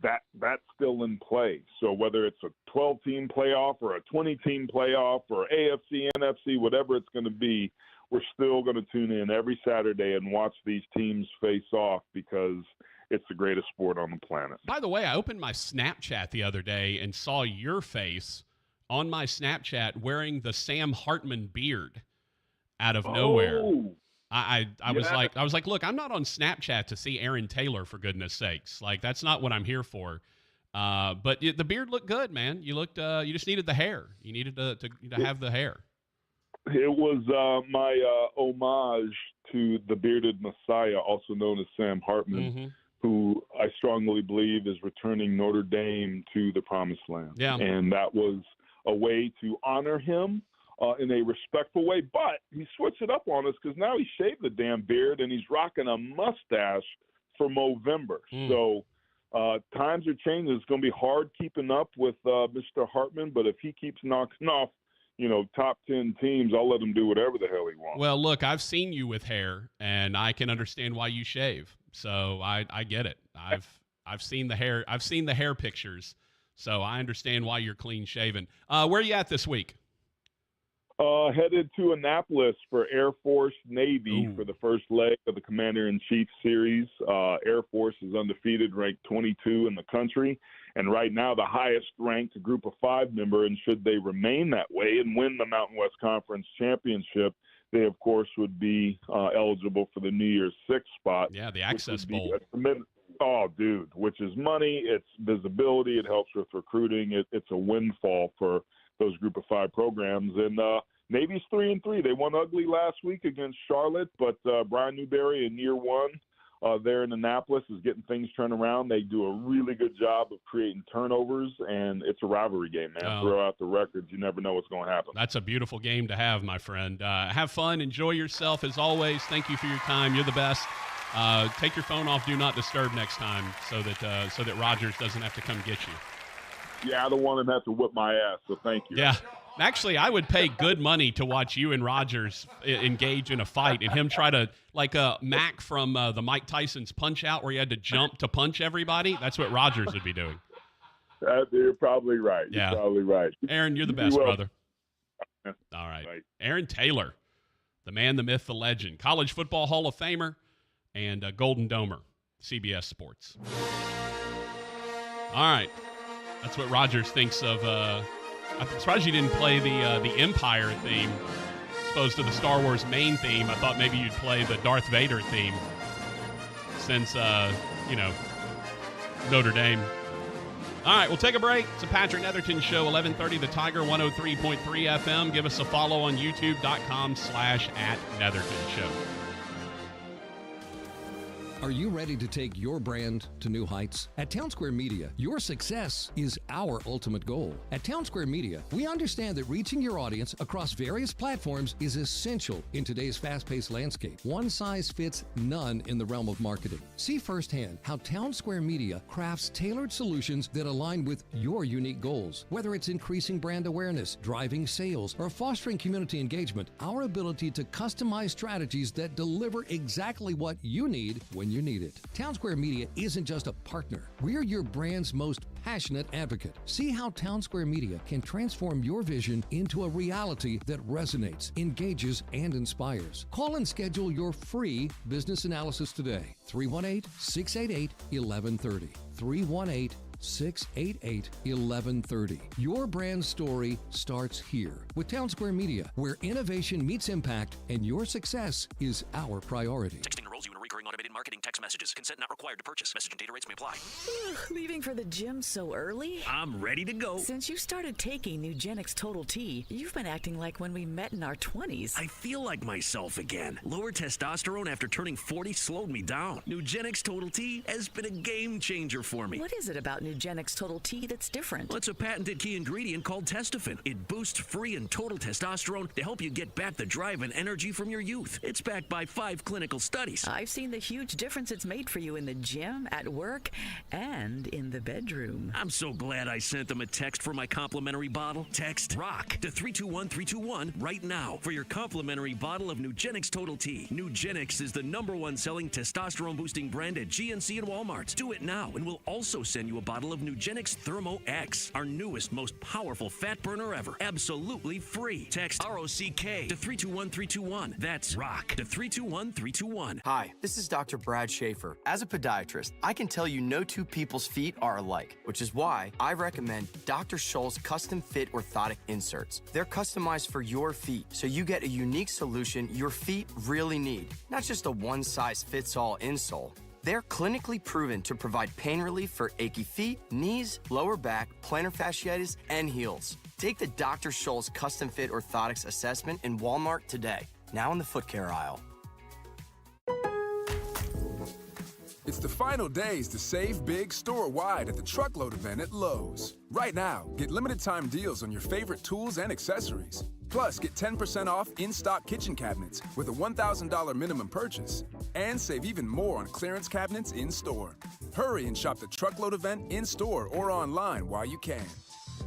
That's still in play. So whether it's a 12-team playoff or a 20-team playoff or AFC, NFC, whatever it's going to be, we're still going to tune in every Saturday and watch these teams face off because it's the greatest sport on the planet. By the way, I opened my Snapchat the other day and saw your face on my Snapchat wearing the Sam Hartman beard out of nowhere. I was like, look, I'm not on Snapchat to see Aaron Taylor, for goodness sakes. Like, that's not what I'm here for. But the beard looked good, man. You looked. You just needed the hair. You needed to have the hair. It was my homage to the bearded Messiah, also known as Sam Hartman, who I strongly believe is returning Notre Dame to the Promised Land. Yeah. And that was a way to honor him in a respectful way. But he switched it up on us because now he shaved the damn beard and he's rocking a mustache for Movember. So times are changing. It's going to be hard keeping up with Mr. Hartman, but if he keeps knocking off, top 10 teams, I'll let him do whatever the hell he wants. Well, look, I've seen you with hair, and I can understand why you shave. So I get it. I've seen the hair. I've seen the hair pictures, so I understand why you're clean shaven. Where are you at this week? Headed to Annapolis for Air Force Navy for the first leg of the Commander-in-Chief Series. Air Force is undefeated, ranked 22 in the country, and right now the highest-ranked Group of 5 member, and should they remain that way and win the Mountain West Conference Championship, they, of course, would be eligible for the New Year's Six spot. Yeah, the Access Bowl. Oh, dude, which is money, it's visibility, it helps with recruiting, it's a windfall for those Group of 5 programs. And Navy's 3-3. They won ugly last week against Charlotte, but Brian Newberry in year one there in Annapolis is getting things turned around. They do a really good job of creating turnovers, and it's a rivalry game, man. Throw out the records. You never know what's going to happen. That's a beautiful game to have, my friend. Have fun. Enjoy yourself, as always. Thank you for your time. You're the best. Take your phone off Do Not Disturb next time so that Rogers doesn't have to come get you. Yeah, I don't want him to have to whip my ass, so thank you. Yeah. Actually, I would pay good money to watch you and Rogers engage in a fight and him try to, like Mac from the Mike Tyson's Punch-Out where you had to jump to punch everybody. That's what Rogers would be doing. You're probably right. Yeah. You're probably right. Aaron, you're the best, brother. All right. Aaron Taylor, the man, the myth, the legend, College Football Hall of Famer, and Golden Domer, CBS Sports. All right. That's what Rogers thinks of. I'm surprised you didn't play the Empire theme as opposed to the Star Wars main theme. I thought maybe you'd play the Darth Vader theme since, Notre Dame. All right, we'll take a break. It's a Patrick Netherton Show, 1130 The Tiger, 103.3 FM. Give us a follow on youtube.com/@NethertonShow. Are you ready to take your brand to new heights? At Town Square Media, your success is our ultimate goal. At Town Square Media, we understand that reaching your audience across various platforms is essential in today's fast-paced landscape. One size fits none in the realm of marketing. See firsthand how Town Square Media crafts tailored solutions that align with your unique goals. Whether it's increasing brand awareness, driving sales, or fostering community engagement, our ability to customize strategies that deliver exactly what you need when you need it. Town Square Media isn't just a partner. We're your brand's most passionate advocate. See how Town Square Media can transform your vision into a reality that resonates, engages, and inspires. Call and schedule your free business analysis today. 318-688-1130. 318-688-1130. Your brand story starts here with Town Square Media, where innovation meets impact and your success is our priority. Texting enrolls you in recurring automated marketing text messages. Consent not required to purchase. Message and data rates may apply. Leaving for the gym so early? I'm ready to go. Since you started taking Nugenix Total T, you've been acting like when we met in our 20s. I feel like myself again. Lower testosterone after turning 40 slowed me down. Nugenix Total T has been a game changer for me. What is it about Nugenix Total T that's different? Well, it's a patented key ingredient called Testofen. It boosts free and total testosterone to help you get back the drive and energy from your youth. It's backed by 5 clinical studies. I've seen the huge huge difference it's made for you in the gym, at work, and in the bedroom. I'm so glad I sent them a text for my complimentary bottle. Text ROCK to 321-321 right now for your complimentary bottle of Nugenix Total T. Nugenix is the #1 selling testosterone-boosting brand at GNC and Walmart. Do it now, and we'll also send you a bottle of Nugenix Thermo X, our newest, most powerful fat burner ever. Absolutely free. Text ROCK to 321-321. That's ROCK to 321-321. Hi, this is Dr. Brad Schaefer. As a podiatrist, I can tell you no two people's feet are alike, which is why I recommend Dr. Scholl's custom fit orthotic inserts. They're customized for your feet, so you get a unique solution your feet really need, not just a one-size-fits-all insole. They're clinically proven to provide pain relief for achy feet, knees, lower back, plantar fasciitis, and heels. Take the Dr. Scholl's custom fit orthotics assessment in Walmart today, now in the foot care aisle. It's the final days to save big store-wide at the Truckload event at Lowe's. Right now, get limited-time deals on your favorite tools and accessories. Plus, get 10% off in-stock kitchen cabinets with a $1,000 minimum purchase. And save even more on clearance cabinets in-store. Hurry and shop the Truckload event in-store or online while you can.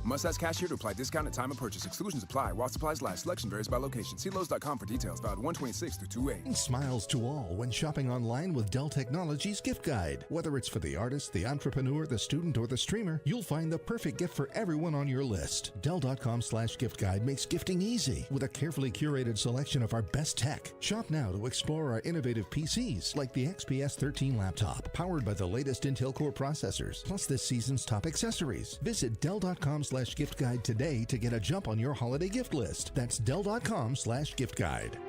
Must ask cashier to apply discount at time of purchase. Exclusions apply while supplies last. Selection varies by location. See Lowe's.com for details. Valid 1/26/28. Smiles to all when shopping online with Dell Technologies Gift Guide. Whether it's for the artist, the entrepreneur, the student, or the streamer, you'll find the perfect gift for everyone on your list. Dell.com/gift guide makes gifting easy with a carefully curated selection of our best tech. Shop now to explore our innovative PCs like the XPS 13 laptop, powered by the latest Intel Core processors, plus this season's top accessories. Visit Dell.com/gift guide today to get a jump on your holiday gift list. That's Dell.com/gift guide.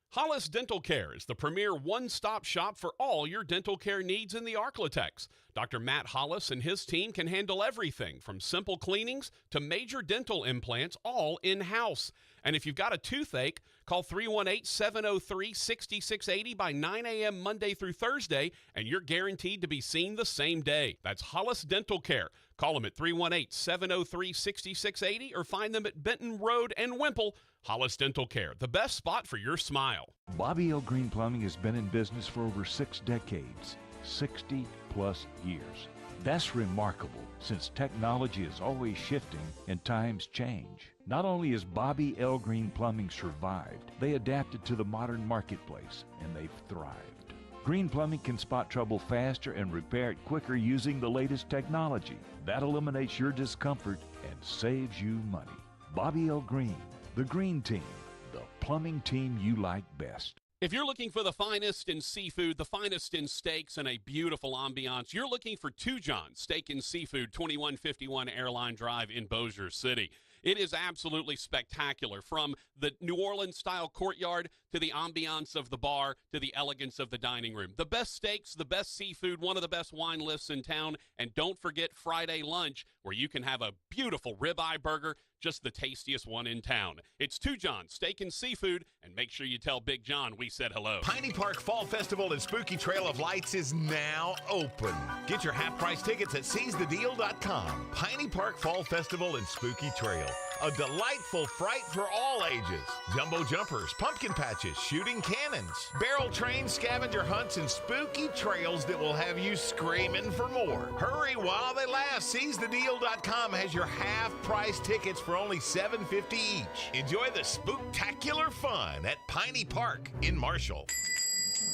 Hollis Dental Care is the premier one-stop shop for all your dental care needs in the Arklatex. Dr. Matt Hollis and his team can handle everything from simple cleanings to major dental implants, all in-house. And if you've got a toothache, call 318-703-6680 by 9 a.m. Monday through Thursday, and you're guaranteed to be seen the same day. That's Hollis Dental Care. Call them at 318-703-6680 or find them at Benton Road and Wimple. Hollis Dental Care, the best spot for your smile. Bobby L. Green Plumbing has been in business for over 6 decades, 60-plus years. That's remarkable, since technology is always shifting and times change. Not only has Bobby L. Green Plumbing survived, they adapted to the modern marketplace, and they've thrived. Green Plumbing can spot trouble faster and repair it quicker using the latest technology. That eliminates your discomfort and saves you money. Bobby L. Green, the Green Team, the plumbing team you like best. If you're looking for the finest in seafood, the finest in steaks, and a beautiful ambiance, you're looking for Two John Steak and Seafood, 2151 Airline Drive in Bossier City. It is absolutely spectacular, from the New Orleans-style courtyard to the ambiance of the bar to the elegance of the dining room. The best steaks, the best seafood, one of the best wine lists in town, and don't forget Friday lunch, where you can have a beautiful ribeye burger, just the tastiest one in town. It's Two John Steak and Seafood, and make sure you tell Big John we said hello. Piney Park Fall Festival and Spooky Trail of Lights is now open. Get your half-price tickets at seizethedeal.com. Piney Park Fall Festival and Spooky Trail. A delightful fright for all ages. Jumbo jumpers, pumpkin patches, shooting cannons, barrel trains, scavenger hunts, and spooky trails that will have you screaming for more. Hurry while they last. SeizeTheDeal.com has your half-price tickets for only $7.50 each. Enjoy the spooktacular fun at Piney Park in Marshall.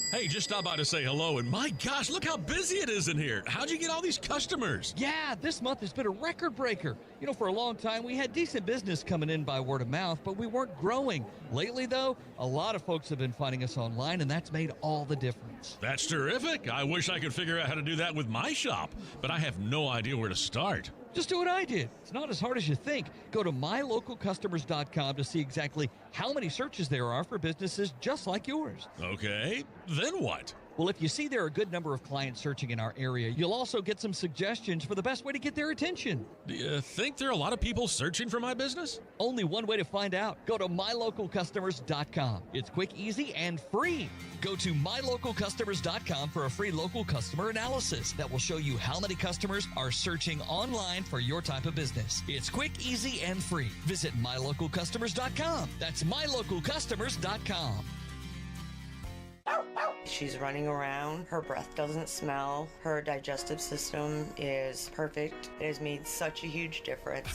Hey, just stopped by to say hello, and my gosh, look how busy it is in here. How'd you get all these customers? Yeah, this month has been a record breaker. You know, for a long time, we had decent business coming in by word of mouth, but we weren't growing. Lately, though, a lot of folks have been finding us online, and that's made all the difference. That's terrific. I wish I could figure out how to do that with my shop, but I have no idea where to start. Just do what I did. It's not as hard as you think. Go to mylocalcustomers.com to see exactly how many searches there are for businesses just like yours. Okay, then what? Well, if you see there are a good number of clients searching in our area, you'll also get some suggestions for the best way to get their attention. Do you think there are a lot of people searching for my business? Only one way to find out. Go to mylocalcustomers.com. It's quick, easy, and free. Go to mylocalcustomers.com for a free local customer analysis that will show you how many customers are searching online for your type of business. It's quick, easy, and free. Visit mylocalcustomers.com. That's mylocalcustomers.com. She's running around. Her breath doesn't smell. Her digestive system is perfect. It has made such a huge difference.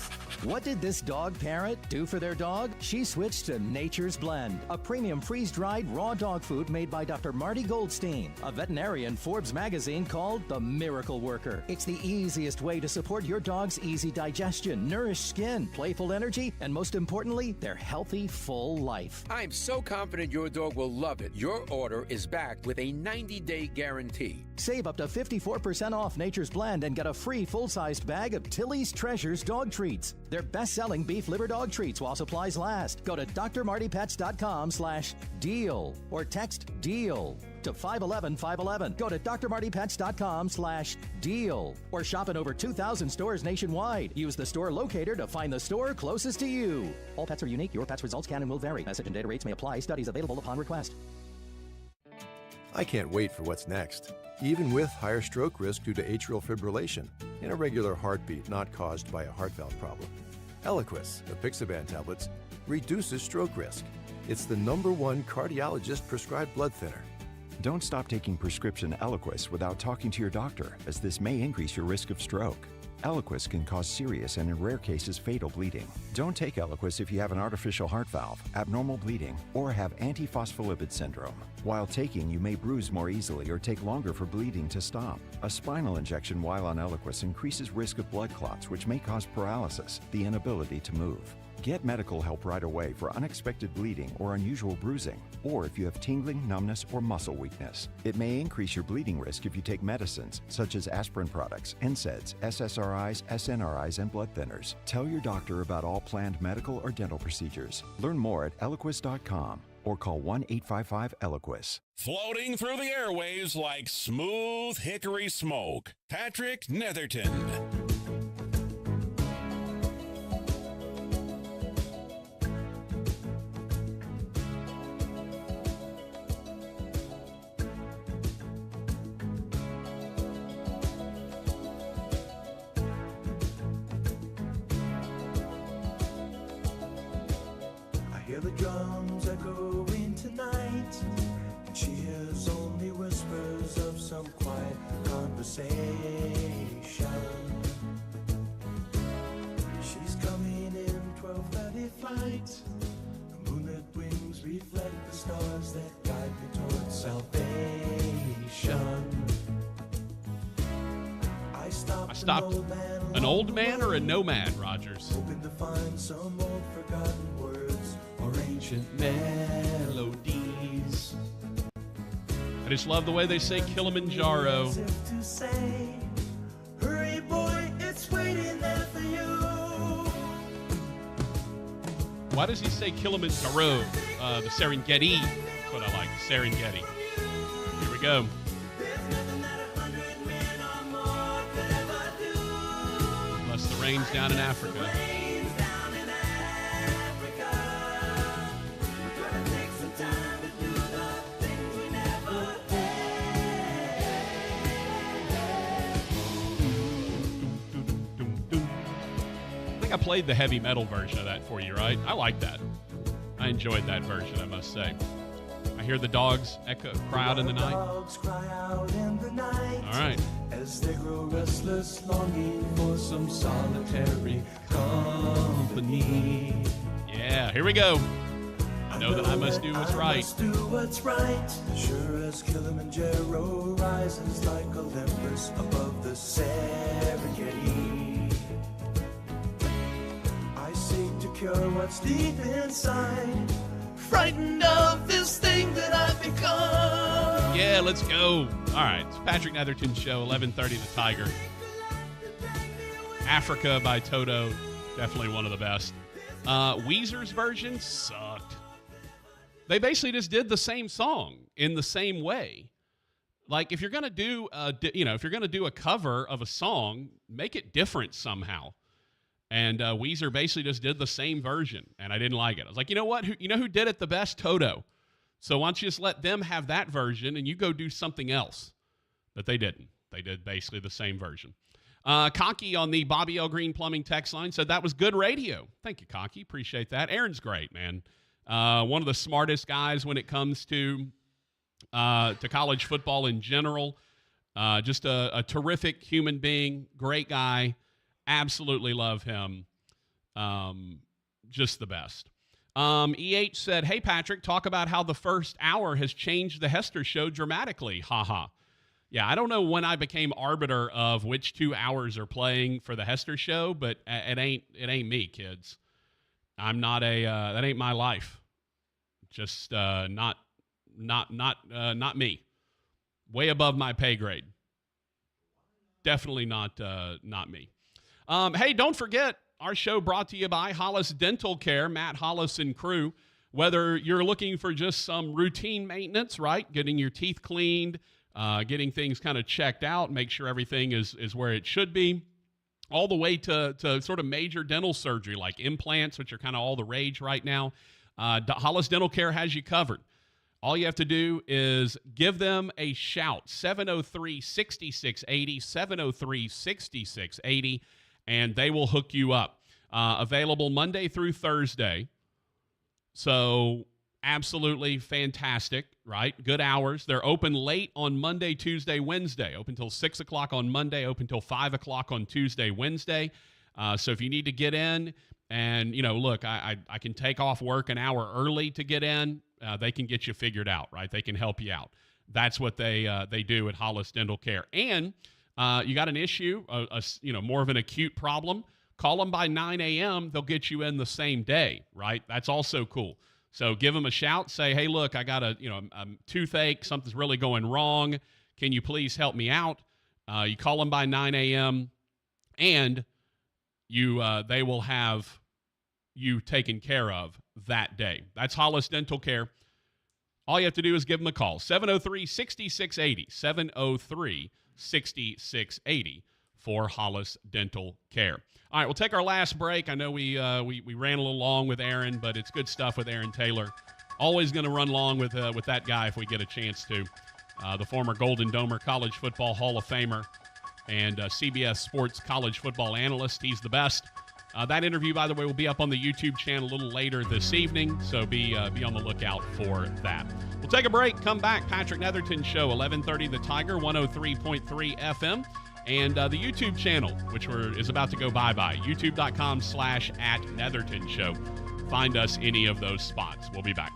What did this dog parent do for their dog? She switched to Nature's Blend, a premium freeze-dried raw dog food made by Dr. Marty Goldstein, a veterinarian Forbes magazine called the Miracle Worker. It's the easiest way to support your dog's easy digestion, nourished skin, playful energy, and most importantly, their healthy, full life. I'm so confident your dog will love it. Your order is backed with a 90-day guarantee. Save up to 54% off Nature's Blend and get a free full-sized bag of Tilly's Treasures dog treats. They're best-selling beef liver dog treats while supplies last. Go to drmartypets.com/deal or text DEAL to 511-511. Go to drmartypets.com/deal or shop in over 2,000 stores nationwide. Use the store locator to find the store closest to you. All pets are unique. Your pet's results can and will vary. Message and data rates may apply. Studies available upon request. I can't wait for what's next. Even with higher stroke risk due to atrial fibrillation, and irregular heartbeat not caused by a heart valve problem. Eliquis, the Pixaban tablets, reduces stroke risk. It's the #1 cardiologist prescribed blood thinner. Don't stop taking prescription Eliquis without talking to your doctor, as this may increase your risk of stroke. Eliquis can cause serious and in rare cases fatal bleeding. Don't take Eliquis if you have an artificial heart valve, abnormal bleeding, or have antiphospholipid syndrome. While taking, you may bruise more easily or take longer for bleeding to stop. A spinal injection while on Eliquis increases risk of blood clots, which may cause paralysis, the inability to move. Get medical help right away for unexpected bleeding or unusual bruising, or if you have tingling, numbness, or muscle weakness. It may increase your bleeding risk if you take medicines such as aspirin products, NSAIDs, SSRIs, SNRIs, and blood thinners. Tell your doctor about all planned medical or dental procedures. Learn more at Eliquis.com or call 1-855-ELIQUIS. Floating through the airwaves like smooth hickory smoke, Patrick Netherton. Hear the drums echoing tonight, and she hears only whispers of some quiet conversation. She's coming in 12:30 flight. The moonlit wings reflect the stars that guide me towards salvation. I stopped An old man or a nomad, Rogers? hoping to find some old forgotten words or ancient melodies. I just love the way they say Kilimanjaro. As if to say, hurry boy, it's waiting there for you. Why does he say Kilimanjaro? The Serengeti. That's what I like. Serengeti. Here we go. Unless the rain's down in Africa. I played the heavy metal version of that for you, right? I like that. I enjoyed that version, I must say. I hear the dogs cry out in the night. Dogs cry out in the night. All right. As they grow restless, longing for some solitary company. Yeah, here we go. I know that I must do what's right. I must do what's right. Sure as Kilimanjaro rises like Olympus above the Serengeti. I seek to cure what's deep inside, frightened of this thing that I've become. Yeah, let's go. All right, it's Patrick Netherton Show, 11:30 The Tiger. Africa by Toto, definitely one of the best. Weezer's version sucked. They basically just did the same song in the same way. Like if you're gonna do, if you're gonna do a cover of a song, make it different somehow. And Weezer basically just did the same version, and I didn't like it. I was like, you know what? Who did it the best? Toto. So why don't you just let them have that version, and you go do something else? But they didn't. They did basically the same version. Cocky on the Bobby L. Green Plumbing text line said that was good radio. Thank you, Cocky. Appreciate that. Aaron's great, man. One of the smartest guys when it comes to to college football in general. Just a terrific human being, great guy. Absolutely love him. Just the best. EH said, hey, Patrick, talk about how the first hour has changed the Hester show dramatically. Ha. Yeah, I don't know when I became arbiter of which 2 hours are playing for the Hester show, but it ain't me, kids. I'm not that ain't my life. Just not me. Way above my pay grade. Definitely not me. Hey, don't forget, our show brought to you by Hollis Dental Care, Matt Hollis and crew. Whether you're looking for just some routine maintenance, right? Getting your teeth cleaned, getting things kind of checked out, make sure everything is where it should be, all the way to sort of major dental surgery like implants, which are kind of all the rage right now. Hollis Dental Care has you covered. All you have to do is give them a shout, 703-6680, 703-6680, and they will hook you up. Available Monday through Thursday. So absolutely fantastic, right? Good hours. They're open late on Monday, Tuesday, Wednesday. Open till 6 o'clock on Monday, open till 5 o'clock on Tuesday, Wednesday. So if you need to get in and, look, I can take off work an hour early to get in, they can get you figured out, right? They can help you out. That's what they do at Hollis Dental Care. And you got an issue, more of an acute problem, call them by 9 a.m. They'll get you in the same day, right? That's also cool. So give them a shout. Say, hey, look, I got a toothache. Something's really going wrong. Can you please help me out? You call them by 9 a.m. and they will have you taken care of that day. That's Hollis Dental Care. All you have to do is give them a call, 703-6680, 703-6680 for Hollis Dental Care. All right, we'll take our last break. I know we ran a little long with Aaron, but it's good stuff with Aaron Taylor. Always going to run long with that guy if we get a chance to. The former Golden Domer College Football Hall of Famer and CBS Sports college football analyst. He's the best. That interview, by the way, will be up on the YouTube channel a little later this evening, so be on the lookout for that. We'll take a break, come back. Patrick Netherton Show, 1130 The Tiger, 103.3 FM, and the YouTube channel, which is about to go bye-bye, youtube.com/@Netherton Show. Find us any of those spots. We'll be back.